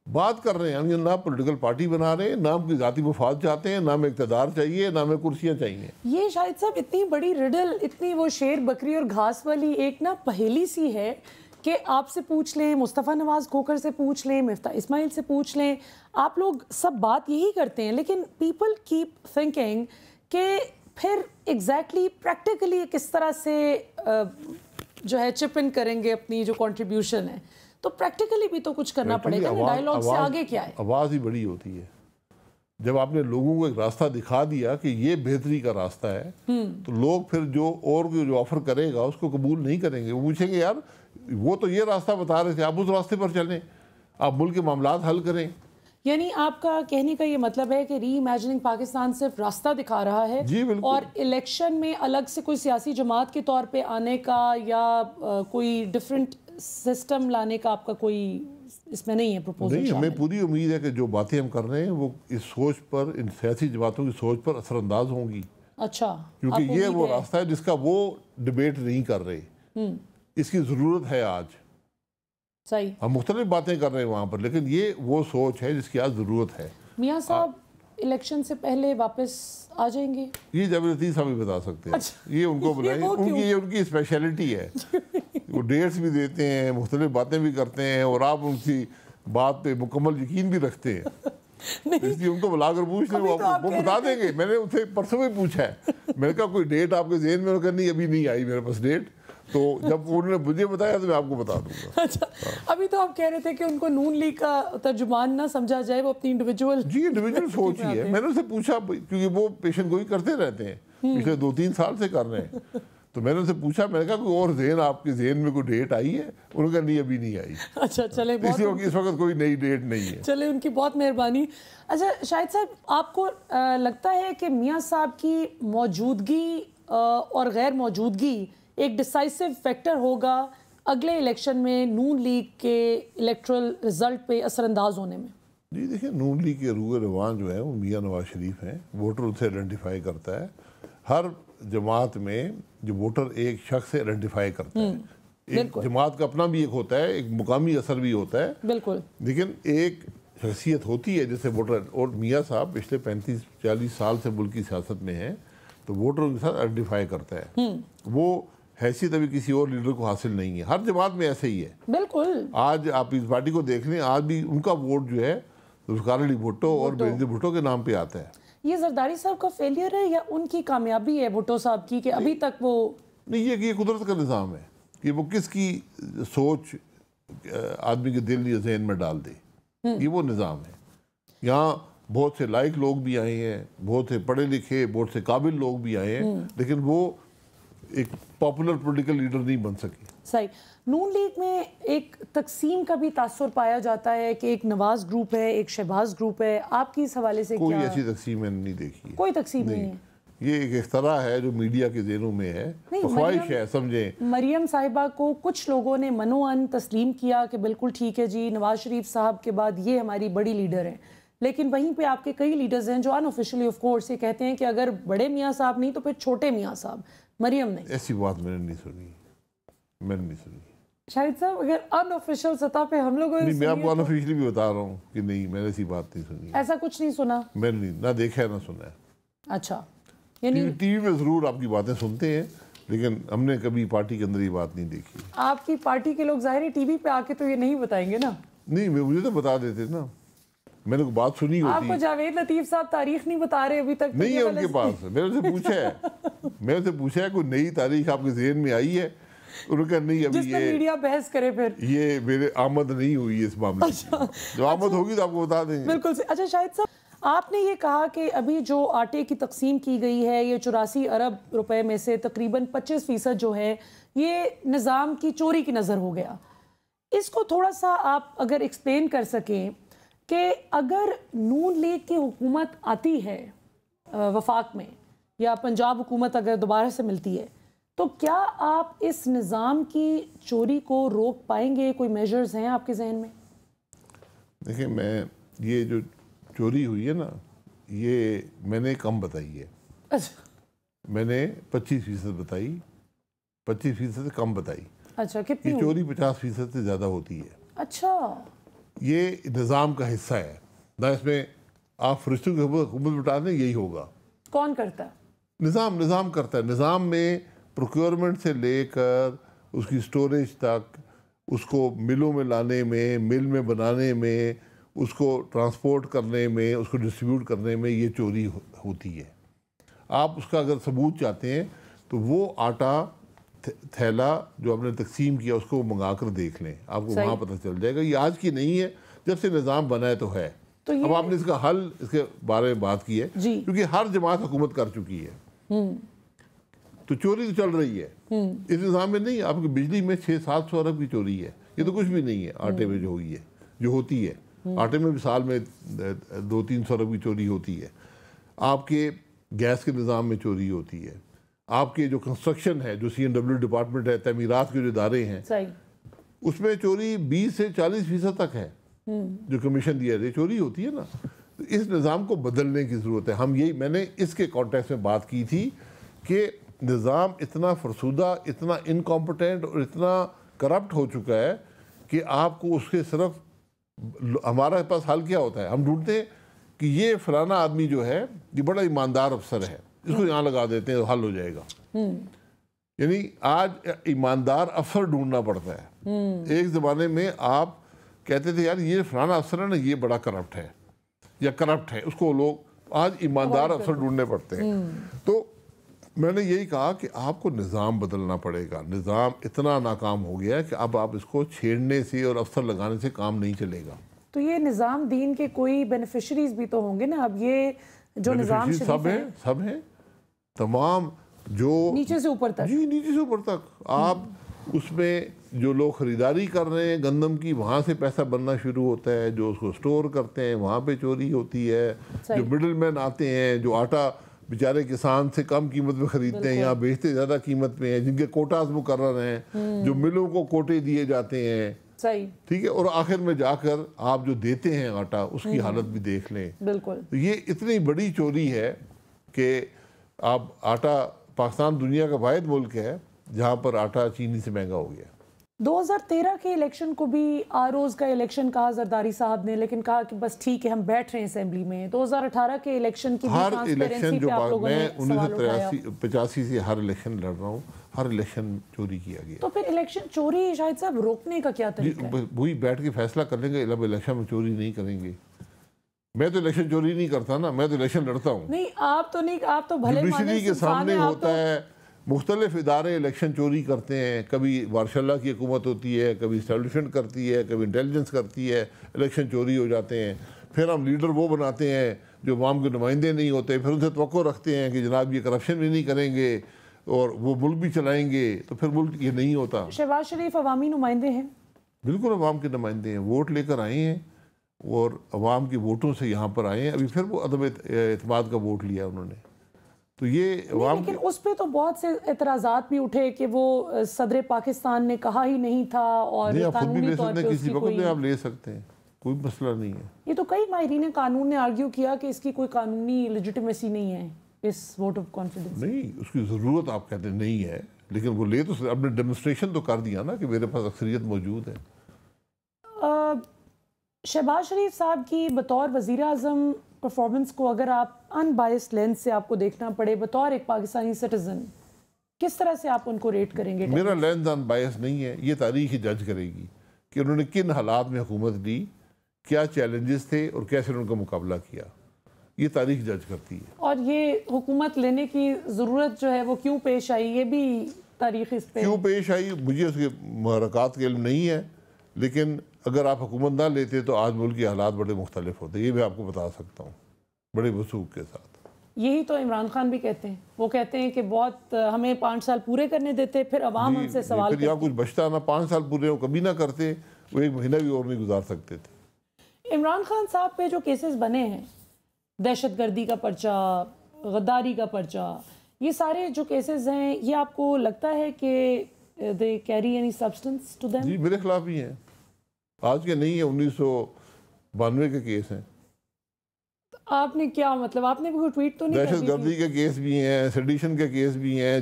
بات کر رہے ہیں. نہ پولیٹیکل پارٹی بنا رہے ہیں، نہ ہم کی ذاتی مفاد چاہتے ہیں، نہ ہمیں اقتدار چاہیے، نہ ہمیں کرسیاں چاہیے. یہ شاہد صاحب اتنی بڑی ریڈل، اتنی وہ شیر بکری اور گھاس والی ایک نا پہیلی سی ہے کہ آپ سے پوچھ لیں, مصطفیٰ نواز کھوکھر سے پوچھ لیں, مفتاح اسماعیل سے پوچھ لیں, آپ لوگ سب بات یہی کرتے ہیں, لیکن پیپل کیپ تھنکنگ کہ پھر ایگزیکٹلی پریکٹیکلی کس طرح سے جو ہے چپ ان کریں گے اپنی جو کنٹریبیوشن ہے, تو پریکٹیکلی بھی تو کچھ کرنا پڑے گا. ڈائیلاگ سے آگے کیا ہے؟ آواز ہی بڑی ہوتی ہے. جب آپ نے لوگوں کو ایک راستہ دکھا دیا کہ یہ بہتری کا راستہ ہے, تو لوگ پھر جو آفر کرے گا اس کو قبول نہیں کریں گے. وہ پوچھیں گے یار وہ تو یہ راستہ بتا رہے تھے, آپ اس راستے پر چلیں, آپ ملک کے معاملات حل کریں. یعنی آپ کا کہنے کا یہ مطلب ہے کہ ری امیجننگ پاکستان صرف راستہ دکھا رہا ہے, جی بالکل, اور الیکشن میں الگ سے کوئی سیاسی جماعت کے طور پہ آنے کا یا کوئی ڈیفرنٹ سسٹم لانے کا آپ کا کوئی اس میں نہیں ہے پروپوزل؟ نہیں, ہمیں پوری امید ہے کہ جو باتیں ہم کر رہے ہیں وہ اس سوچ پر, ان سیاسی جماعتوں کی سوچ پر اثر انداز ہوں گی. اچھا, کیونکہ یہ وہ راستہ ہے جس کا وہ ڈیبیٹ نہیں کر رہے, اس کی ضرورت ہے آج. صحیح, ہم مختلف باتیں کر رہے ہیں وہاں پر, لیکن یہ وہ سوچ ہے جس کی آج ضرورت ہے. میاں صاحب الیکشن سے پہلے واپس آ جائیں گے؟ یہ جب لطیف صاحب بھی بتا سکتے ہیں, یہ ان کو بلائیں, یہ ان کی اسپیشلٹی ہے. وہ ڈیٹس بھی دیتے ہیں, مختلف باتیں بھی کرتے ہیں, اور آپ ان کی بات پہ مکمل یقین بھی رکھتے ہیں. اس لیے ان کو بلا کر پوچھ لیں, وہ بتا دیں گے. میں نے ان سے پرسوں بھی پوچھا ہے, میں نے کہا کوئی ڈیٹ آپ کے ذہن میں, نہیں ابھی نہیں آئی میرے پاس ڈیٹ, تو جب انہوں نے مجھے بتایا تو میں آپ کو بتا دوں گا. اچھا, ابھی تو آپ کہہ رہے تھے کہ ان کو نون لیگ کا ترجمان نہ سمجھا جائے, وہ اپنی انڈیویجول سوچ ہی ہے. میں نے ان سے پوچھا, کیونکہ وہ پیشن گوئی کرتے رہتے ہیں, پچھلے 2-3 سال سے کر رہے ہیں, تو میں نے ان سے پوچھا, میں نے کہا کوئی اور ذہن آپ کے ذہن میں کوئی ڈیٹ آئی ہے؟ انہوں نے کہا نہیں ابھی نہیں آئی. اچھا چلے, اس وقت کوئی نئی ڈیٹ نہیں ہے. چلے, ان کی بہت مہربانی. اچھا شاہد صاحب, آپ کو لگتا ہے کہ میاں صاحب کی موجودگی اور غیر موجودگی ایک ڈیسائسو فیکٹر ہوگا اگلے الیکشن میں نون لیگ کے الیکٹرل رزلٹ پہ اثر انداز ہونے میں؟ جی دیکھیں, نون لیگ کے روح رواں جو ہے وہ میاں نواز شریف ہیں. ووٹر اسے آئیڈینٹیفائی کرتا ہے. ہر جماعت میں جو ووٹر ایک شخص سے آئیڈینٹیفائی کرتا ہے, ایک جماعت کا اپنا بھی ایک ہوتا ہے, ایک مقامی اثر بھی ہوتا ہے, بالکل, لیکن ایک حیثیت ہوتی ہے جیسے ووٹر. اور میاں صاحب پچھلے 35-40 سال سے ملک کی سیاست میں ہیں, تو ووٹر کے ساتھ آئیڈینٹیفائی کرتا ہے. وہ حیثیت ابھی کسی اور لیڈر کو حاصل نہیں ہے. ہر جماعت میں ایسے ہی ہے. بالکل, آج آپ اس پارٹی کو دیکھ لیں, آج بھی ان کا ووٹ جو ہے ذوالفقار علی بھٹو اور بینظیر بھٹو کے نام پہ آتا ہے. یہ زرداری صاحب کا فیلئر ہے یا ان کی کامیابی ہے بھٹو صاحب کی کہ ابھی تک وہ نہیں, یہ قدرت کا نظام ہے کہ وہ کس کی سوچ آدمی کے دل یا ذہن میں ڈال دے, یہ وہ نظام ہے. یہاں بہت سے لائق لوگ بھی آئے ہیں, بہت سے پڑھے لکھے, بہت سے قابل لوگ بھی آئے ہیں, لیکن وہ ایک پاپولر پولیٹیکل لیڈر نہیں بن سکی. صحیح. نون لیگ میں ایک تقسیم کا بھی تاثر پایا جاتا ہے کہ ایک نواز گروپ ہے, ایک شہباز گروپ ہے. آپ کی اس حوالے سے کوئی ایسی تقسیم میں نہیں دیکھی. کوئی تقسیم نہیں ہے. یہ ایک اختراع ہے جو میڈیا کے ذہنوں میں ہے, خواہش ہے, سمجھیں. مریم صاحبہ کو کچھ لوگوں نے منوان تسلیم کیا کہ بالکل ٹھیک ہے جی, نواز شریف صاحب کے بعد یہ ہماری بڑی لیڈر ہیں, لیکن وہیں پہ آپ کے کئی لیڈرز ہیں جو انآفیشلی آف کورس یہ کہتے ہیں کہ اگر بڑے میاں صاحب نہیں تو پھر چھوٹے میاں صاحب, مریم نہیں. ایسی بات میں نے نہیں سنی. شاہد صاحب, اگر انآفیشل سطح پہ ہم لوگوں میں آپ کو انآفیشلی بھی بتا رہا ہوں کہ نہیں, میں نے ایسی بات نہیں سنی. ایسا کچھ نہیں سنا؟ میں نے نہ دیکھا ہے نہ سنا ہے. اچھا, یعنی ٹی وی میں ضرور آپ کی باتیں سنتے ہیں, لیکن ہم نے کبھی پارٹی کے اندر یہ بات نہیں دیکھی. آپ کی پارٹی کے لوگ ظاہر ٹی وی پہ آ کے تو یہ نہیں بتائیں گے نا. نہیں, مجھے تو بتا دیتے نا, میں نے بات سنی ہوتی. آپ کو جاوید لطیف صاحب تاریخ نہیں بتا رہے ابھی تک؟ نہیں ہے ان کے پاس. میں نے ان سے پوچھا ہے کوئی نئی تاریخ آپ کے ذہن میں آئی ہے؟ انہوں نے کہا نہیں, ابھی جس میں میڈیا بحث کرے پھر یہ میرے آمد نہیں ہوئی اس معاملے میں. جو آمد ہوگی تو آپ کو بتا دیں گے. بالکل. اچھا شاہد صاحب, آپ نے یہ کہا کہ ابھی جو آٹے کی تقسیم کی گئی ہے, یہ 84 ارب روپے میں سے تقریباً 25% جو ہے یہ نظام کی چوری کی نظر ہو گیا. اس کو تھوڑا سا آپ اگر ایکسپلین کر سکیں کہ اگر نون لیگ کی حکومت آتی ہے وفاق میں, یا پنجاب حکومت اگر دوبارہ سے ملتی ہے, تو کیا آپ اس نظام کی چوری کو روک پائیں گے؟ کوئی میجرز ہیں آپ کے ذہن میں؟ دیکھیں, میں یہ جو چوری ہوئی ہے نا, یہ میں نے کم بتائی ہے. میں نے 25% بتائی, 25% سے کم بتائی. اچھا, کتنی؟ یہ چوری 50% سے زیادہ ہوتی ہے. اچھا, یہ نظام کا حصہ ہے نہ, اس میں آپ فرشتوں کی حکومت بتا دیں, یہی ہوگا. کون کرتا ہے؟ نظام کرتا ہے. نظام میں پروکیورمنٹ سے لے کر اس کی سٹوریج تک, اس کو ملوں میں لانے میں، مل میں بنانے میں، اس کو ٹرانسپورٹ کرنے میں، اس کو ڈسٹریبیوٹ کرنے میں یہ چوری ہوتی ہے۔ آپ اس کا اگر ثبوت چاہتے ہیں تو وہ آٹا تھیلا جو آپ نے تقسیم کیا اس کو منگا کر دیکھ لیں، آپ کو وہاں پتہ چل جائے گا۔ یہ آج کی نہیں ہے، جب سے نظام بنا ہے تو ہے۔ اب آپ نے اس کا حل اس کے بارے میں بات کی ہے، کیونکہ ہر جماعت حکومت کر چکی ہے، تو چوری تو چل رہی ہے اس نظام میں۔ نہیں، آپ کی بجلی میں 600-700 ارب کی چوری ہے، یہ تو کچھ بھی نہیں ہے آٹے میں جو ہوئی ہے، جو ہوتی ہے۔ آٹے میں بھی سال میں 200-300 ارب کی چوری ہوتی ہے۔ آپ کے گیس کے نظام میں چوری ہوتی ہے۔ آپ کے جو کنسٹرکشن ہے، جو CNW ڈپارٹمنٹ ہے، تعمیرات کے جو ادارے ہیں، اس میں چوری 20 سے 40% تک ہے۔ جو کمیشن دیا ہے چوری ہوتی ہے نا۔ اس نظام کو بدلنے کی ضرورت ہے۔ میں نے اس کے کانٹیکسٹ میں بات کی تھی کہ نظام اتنا فرسودہ، اتنا انکمپٹنٹ اور اتنا کرپٹ ہو چکا ہے کہ آپ کو اس کے صرف ہمارے پاس حل کیا ہوتا ہے، ہم ڈھونڈتے ہیں کہ یہ فلانا آدمی جو ہے یہ بڑا ایماندار افسر ہے، اس کو یہاں لگا دیتے ہیں تو حل ہو جائے گا۔ یعنی آج ایماندار افسر ڈھونڈنا پڑتا ہے۔ ایک زمانے میں آپ کہتے تھے یار یہ فلانا افسر ہے نا، یہ بڑا کرپٹ ہے یا کرپٹ ہے، اس کو لوگ آج ایماندار افسر ڈھونڈنے پڑتے ہیں۔ تو میں نے یہی کہا کہ آپ کو نظام بدلنا پڑے گا۔ نظام اتنا ناکام ہو گیا ہے کہ اب آپ اس کو چھیڑنے سے اور افسر لگانے سے کام نہیں چلے گا۔ تو یہ نظام دین کے کوئی بینیفیشریز بھی تو ہوں گے نا؟ اب یہ جو نظام سب ہیں تمام، جو نیچے سے اوپر تک، جی نیچے سے اوپر تک۔ آپ اس میں جو لوگ خریداری کر رہے ہیں گندم کی، وہاں سے پیسہ بننا شروع ہوتا ہے۔ جو اس کو سٹور کرتے ہیں وہاں پہ چوری ہوتی ہے۔ جو مڈل مین آتے ہیں، جو آٹا بیچارے کسان سے کم قیمت میں خریدتے ہیں، یہاں بیچتے زیادہ قیمت پہ ہیں، جن کے کوٹاز مقرر ہیں، جو ملوں کو کوٹے دیے جاتے ہیں، ٹھیک ہے، اور آخر میں جا کر آپ جو دیتے ہیں آٹا، اس کی حالت بھی دیکھ لیں۔ بالکل یہ اتنی بڑی چوری ہے کہ آپ آٹا، پاکستان دنیا کا واحد ملک ہے جہاں پر آٹا چینی سے مہنگا ہو گیا۔ 2013 کے الیکشن کو بھی آروز کا الیکشن کہا زرداری صاحب نے، لیکن کہا کہ بس ٹھیک ہے ہم بیٹھ رہے ہیں اسمبلی میں۔ 2018 کے الیکشن کی ہر الیکشن جو میں 1985 سے ہر الیکشن لڑ رہا ہوں، ہر الیکشن چوری کیا گیا۔ تو پھر الیکشن چوری شاہد صاحب روکنے کا کیا طریقہ ہے؟ وہی بیٹھ کے فیصلہ کر لیں گے، اب الیکشن میں چوری نہیں کریں گے۔ میں تو الیکشن چوری نہیں کرتا نا، میں تو الیکشن لڑتا ہوں۔ نہیں آپ تو نہیں، آپ تو بھلے جوڈیشری کے سامنے ہوتا ہے۔ مختلف ادارے الیکشن چوری کرتے ہیں، کبھی ماشاء اللہ کی حکومت ہوتی ہے، کبھی اسٹیبلشمنٹ کرتی ہے، کبھی انٹیلیجنس کرتی ہے، الیکشن چوری ہو جاتے ہیں۔ پھر ہم لیڈر وہ بناتے ہیں جو عوام کے نمائندے نہیں ہوتے، پھر ان سے توقع رکھتے ہیں کہ جناب یہ کرپشن بھی نہیں کریں گے اور وہ ملک بھی چلائیں گے، تو پھر ملک یہ نہیں ہوتا۔ شہباز شریف عوامی نمائندے ہیں؟ بالکل عوام کے نمائندے ہیں، ووٹ لے کر آئے ہیں اور عوام کے ووٹوں سے یہاں پر آئے ہیں۔ ابھی پھر وہ عدم اعتماد کا ووٹ لیا انہوں نے، تو یہ عوام۔ لیکن اس پہ تو بہت سے اعتراضات بھی اٹھے کہ وہ صدر پاکستان نے کہا ہی نہیں تھا، اور قانونی طور پہ کسی وقت میں آپ لے سکتے ہیں، کوئی مسئلہ نہیں ہے۔ یہ تو کئی ماہرین قانون نے آرگیو کیا کہ اس کی کوئی قانونی لیجیٹیمیسی نہیں ہے، اس ووٹ آف کانفیڈنس۔ نہیں، اس کی ضرورت آپ کہتے ہیں نہیں ہے، لیکن وہ لے تو اپنے ڈیمونسٹریشن تو کر دیا نا کہ میرے پاس اکثریت موجود ہے۔ شہباز شریف صاحب کی بطور وزیر اعظم پرفارمنس کو اگر آپ ان بائسڈ لینس سے آپ کو دیکھنا پڑے، بطور ایک پاکستانی سٹیزن، کس طرح سے آپ ان کو ریٹ کریں گے؟ میرا لینس ان بائس نہیں ہے، یہ تاریخ ہی جج کرے گی کہ انہوں نے کن حالات میں حکومت لی، کیا چیلنجز تھے اور کیسے انہوں کا مقابلہ کیا، یہ تاریخ جج کرتی ہے۔ اور یہ حکومت لینے کی ضرورت جو ہے وہ کیوں پیش آئی، یہ بھی تاریخ اس پہ کیوں پیش آئی مجھے اس کے محرکات کا علم نہیں ہے، لیکن اگر آپ حکومت نہ لیتے تو آج ملک کے حالات بڑے مختلف ہوتے، یہ میں آپ کو بتا سکتا ہوں بڑے وثوق کے ساتھ۔ یہی تو عمران خان بھی کہتے ہیں، وہ کہتے ہیں کہ بہت ہمیں 5 سال پورے کرنے دیتے، پھر عوام ہم سے سوال پھر یہاں کچھ بچتا نا، 5 سال پورے ہو کبھی نہ کرتے، وہ 1 مہینہ بھی اور نہیں گزار سکتے تھے۔ عمران خان صاحب پہ جو کیسز بنے ہیں، دہشت گردی کا پرچہ، غداری کا پرچہ، یہ سارے جو کیسز ہیں، یہ آپ کو لگتا ہے کہ they carry any substance to them؟ جی میرے خلاف بھی ہیں، آج کے نہیں ہیں، 1992 کے کیس ہیں۔ آپ نے کیا مطلب، آپ نے کوئی ٹویٹ تو نہیں؟ دہشت گردی کے کیس بھی ہیں، سیڈیشن کے کیس بھی ہیں،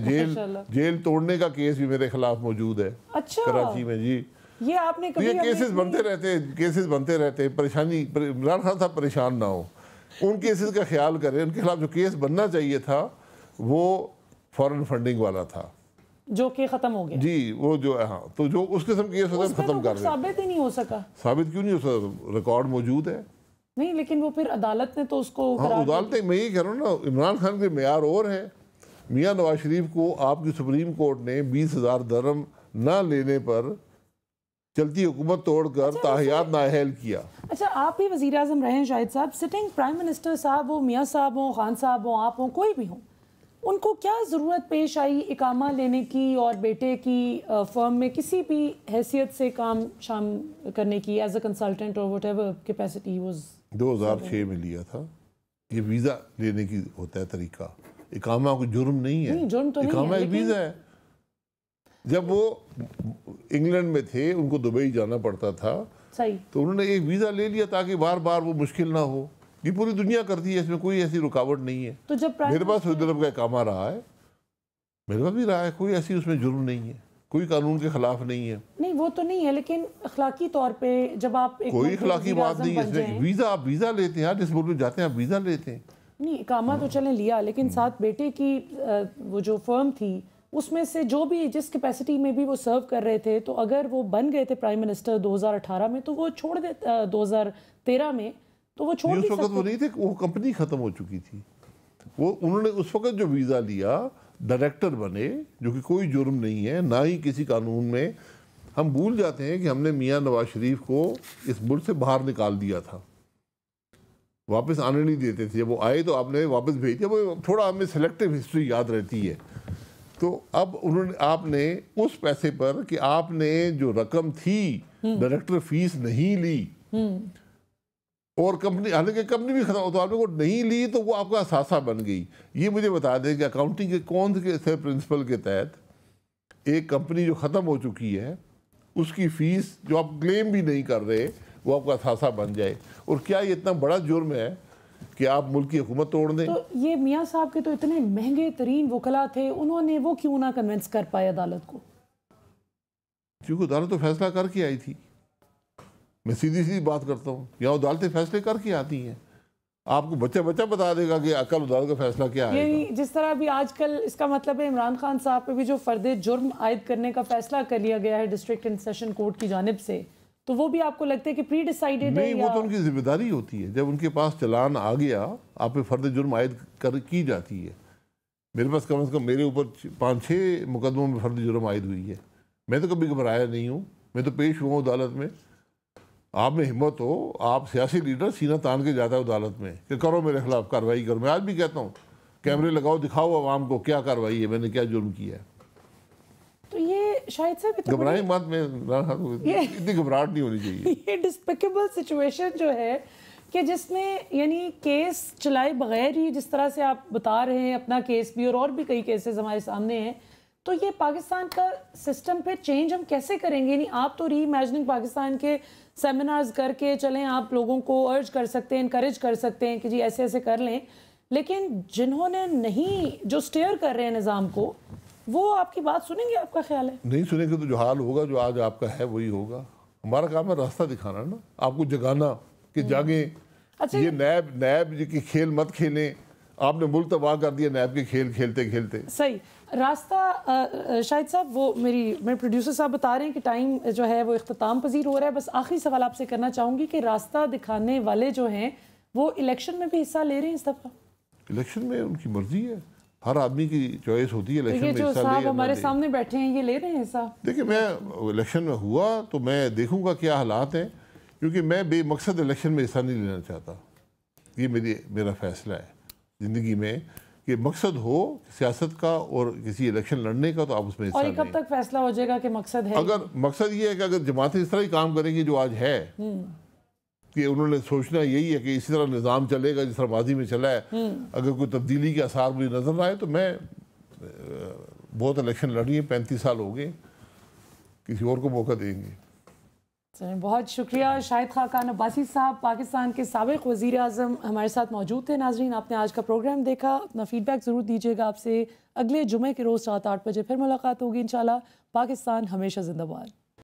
جیل توڑنے کا کیس بھی میرے خلاف موجود ہے کراچی میں۔ جی یہ آپ نے کبھی، یہ کیسز بنتے رہتے ہیں، پریشانی، عمران خان صاحب پریشان نہ ہو، ان کیسز کا خیال کریں۔ ان کے خلاف جو کیس بننا چاہیے تھا وہ فورن فنڈنگ والا تھا، جو کہ ختم ہو گیا جی وہ جو ہاں تو جو اس قسم کی ختم کر رہے ہیں. ثابت ہی نہیں ہو سکا. ثابت کیوں نہیں ہو سکا؟ ریکارڈ موجود ہے. نہیں لیکن وہ پھر عدالت نے تو اس کو عدالتیں میں یہ کہہ رہا ہوں نا, عمران خان کے معیار اور ہے. میاں نواز شریف کو آپ کی سپریم کورٹ نے 20,000 درہم نہ لینے پر چلتی حکومت توڑ کر تاحیات نااہل کیا. اچھا آپ بھی وزیر اعظم رہے ہیں شاہد صاحب, سٹنگ پرائم منسٹر صاحب ہوں, میاں صاحب ہوں, خان صاحب ہوں, آپ ہوں, کوئی بھی ہوں, ان کو کیا ضرورت پیش آئی اقامہ لینے کی اور بیٹے کی فرم میں کسی بھی حیثیت سے کام شام کرنے کی ایز اے کنسلٹنٹ اور وٹ ایور کیپیسٹی واز؟ 2006 میں لیا تھا. یہ ویزا لینے کی ہوتا ہے طریقہ, اقامہ کوئی جرم نہیں ہے. جرم تو نہیں ہے, اقامہ ایک ویزا ہے. جب وہ انگلینڈ میں تھے ان کو دبئی جانا پڑتا تھا صحیح, تو انہوں نے ایک ویزا لے لیا تاکہ بار بار وہ مشکل نہ ہو. یہ پوری دنیا کرتی ہے, اس میں کوئی ایسی رکاوٹ نہیں ہے. تو جب میرے پاس سعودی عرب کا اقامہ رہا ہے, میرے پاس بھی رہا ہے, کوئی ایسی اس میں جرم نہیں ہے, کوئی قانون کے خلاف نہیں ہے. نہیں وہ تو نہیں ہے, لیکن اخلاقی طور پہ جب آپ کوئی اخلاقی بات نہیں ہے اس میں. ویزا آپ ویزا لیتے ہیں, آپ جس ملک میں جاتے ہیں آپ ویزا لیتے ہیں. نہیں اقامہ تو چلیں لیا, لیکن ساتھ بیٹے کی وہ جو فرم تھی اس میں سے جو بھی جس کیپیسٹی میں بھی وہ سرو کر رہے تھے, تو اگر وہ بن گئے تھے پرائم منسٹر 2018 میں تو وہ چھوڑ دے, 2013 میں تو وہ چھوڑ اس وقت وہ نہیں تھے, وہ کمپنی ختم ہو چکی تھی. وہ انہوں نے اس وقت جو ویزا لیا, ڈائریکٹر بنے, جو کہ کوئی جرم نہیں ہے نہ ہی کسی قانون میں. ہم بھول جاتے ہیں کہ ہم نے میاں نواز شریف کو اس ملک سے باہر نکال دیا تھا, واپس آنے نہیں دیتے تھے. جب وہ آئے تو آپ نے واپس بھیج دیا. وہ تھوڑا ہمیں سلیکٹیو ہسٹری یاد رہتی ہے. تو اب آپ نے اس پیسے پر کہ آپ نے جو رقم تھی ڈائریکٹر فیس نہیں لی, اور کمپنی حالانکہ کمپنی بھی ختم ہو تو آپ نے وہ نہیں لی, تو وہ آپ کا اثاثہ بن گئی. یہ مجھے بتا دیں کہ اکاؤنٹنگ کے کون سے پرنسپل کے تحت ایک کمپنی جو ختم ہو چکی ہے اس کی فیس جو آپ کلیم بھی نہیں کر رہے وہ آپ کا اثاثہ بن جائے؟ اور کیا یہ اتنا بڑا جرم ہے کہ آپ ملک کی حکومت توڑ دیں؟ تو یہ میاں صاحب کے تو اتنے مہنگے ترین وکلا تھے, انہوں نے وہ کیوں نہ کنونس کر پائے عدالت کو؟ کیونکہ عدالت تو فیصلہ کر کے آئی تھی. میں سیدھی بات کرتا ہوں, یہاں عدالتیں فیصلے کر کے آتی ہیں. آپ کو بچہ بتا دے گا کہ عقل عدالت کا فیصلہ کیا ہے. یعنی جس طرح بھی آج کل اس کا مطلب ہے عمران خان صاحب پہ بھی جو فرد جرم عائد کرنے کا فیصلہ کر لیا گیا ہے ڈسٹرکٹ اینڈ سیشن کورٹ کی جانب سے, تو وہ بھی آپ کو لگتا ہے کہ پری ڈیسائیڈڈ ہے؟ نہیں, وہ تو ان کی ذمہ داری ہوتی ہے. جب ان کے پاس چلان آ گیا, آپ پہ فرد جرم عائد کی جاتی ہے. میرے پاس کم از کم میرے اوپر 5-6 مقدموں میں فرد جرم عائد ہوئی ہے. میں تو کبھی گھبرایا نہیں ہوں, میں تو پیش ہوا ہوں عدالت میں. آپ میں ہمت ہو, آپ سیاسی لیڈر سینہ تان کے جاتا ہے عدالت میں کہ کرو میرے خلاف کارروائی کرو. میں آج بھی کہتا ہوں کیمرے لگاؤ, دکھاؤ عوام کو کیا کارروائی ہے, میں نے کیا جرم کیا ہے. تو یہ شاید صاحب گھبرائیں مت, میں اتنی گھبراہٹ نہیں ہونی چاہیے. یہ ڈسپیکیبل سچویشن جو ہے کہ جس میں یعنی کیس چلائے بغیر ہی, جس طرح سے آپ بتا رہے ہیں اپنا کیس بھی اور بھی کئی کیسز ہمارے سامنے ہیں, تو یہ پاکستان کا سسٹم پہ چینج ہم کیسے کریں گے؟ یعنی آپ تو ری امیجننگ پاکستان کے سیمینارز کر کے چلیں, آپ لوگوں کو ارج کر سکتے ہیں, انکریج کر سکتے ہیں کہ جی ایسے ایسے کر لیں, لیکن جنہوں نے نہیں, جو سٹیئر کر رہے ہیں نظام کو, وہ آپ کی بات سنیں گے آپ کا خیال ہے؟ نہیں سنیں گے تو جو حال ہوگا جو آج آپ کا ہے وہی ہوگا. ہمارا کام ہے راستہ دکھانا نا, آپ کو جگانا کہ جاگیں. یہ نیب کی کھیل مت کھیلیں. آپ نے ملک تباہ کر دیا نیب کے کھیل کھیلتے کھیلتے. صحیح راستہ. شاہد صاحب وہ میرے پروڈیوسر صاحب بتا رہے ہیں کہ ٹائم جو ہے وہ اختتام پذیر ہو رہا ہے. بس آخری سوال آپ سے کرنا چاہوں گی کہ راستہ دکھانے والے جو ہیں وہ الیکشن میں بھی حصہ لے رہے ہیں اس دفعہ؟ الیکشن میں ان کی مرضی ہے, ہر آدمی کی چوائس ہوتی ہے الیکشن میں یہ جو حصہ صاحب لے. ہمارے سامنے بیٹھے ہیں یہ لے رہے ہیں حصہ؟ دیکھیں میں الیکشن میں ہوا تو میں دیکھوں گا کیا حالات ہیں, کیونکہ میں بے مقصد الیکشن میں حصہ نہیں لینا چاہتا. یہ میرا فیصلہ ہے زندگی میں کہ مقصد ہو سیاست کا اور کسی الیکشن لڑنے کا تو آپ اس میں حصہ لیں. اور کب تک فیصلہ ہو جائے گا کہ مقصد ہے؟ اگر مقصد یہ ہے کہ اگر جماعتیں اس طرح ہی کام کریں گی جو آج ہے, کہ انہوں نے سوچنا یہی ہے کہ اسی طرح نظام چلے گا جس طرح ماضی میں چلا ہے, اگر کوئی تبدیلی کے آثار مجھے نظر نہ آئے تو میں بہت الیکشن لڑی ہیں, 35 سال ہو گئے, کسی اور کو موقع دیں گے. بہت شکریہ. شاہد خاقان عباسی صاحب پاکستان کے سابق وزیر اعظم ہمارے ساتھ موجود تھے. ناظرین آپ نے آج کا پروگرام دیکھا, اپنا فیڈ بیک ضرور دیجیے گا. آپ سے اگلے جمعے کے روز رات 8 بجے پھر ملاقات ہوگی انشاءاللہ. پاکستان ہمیشہ زندہ باد.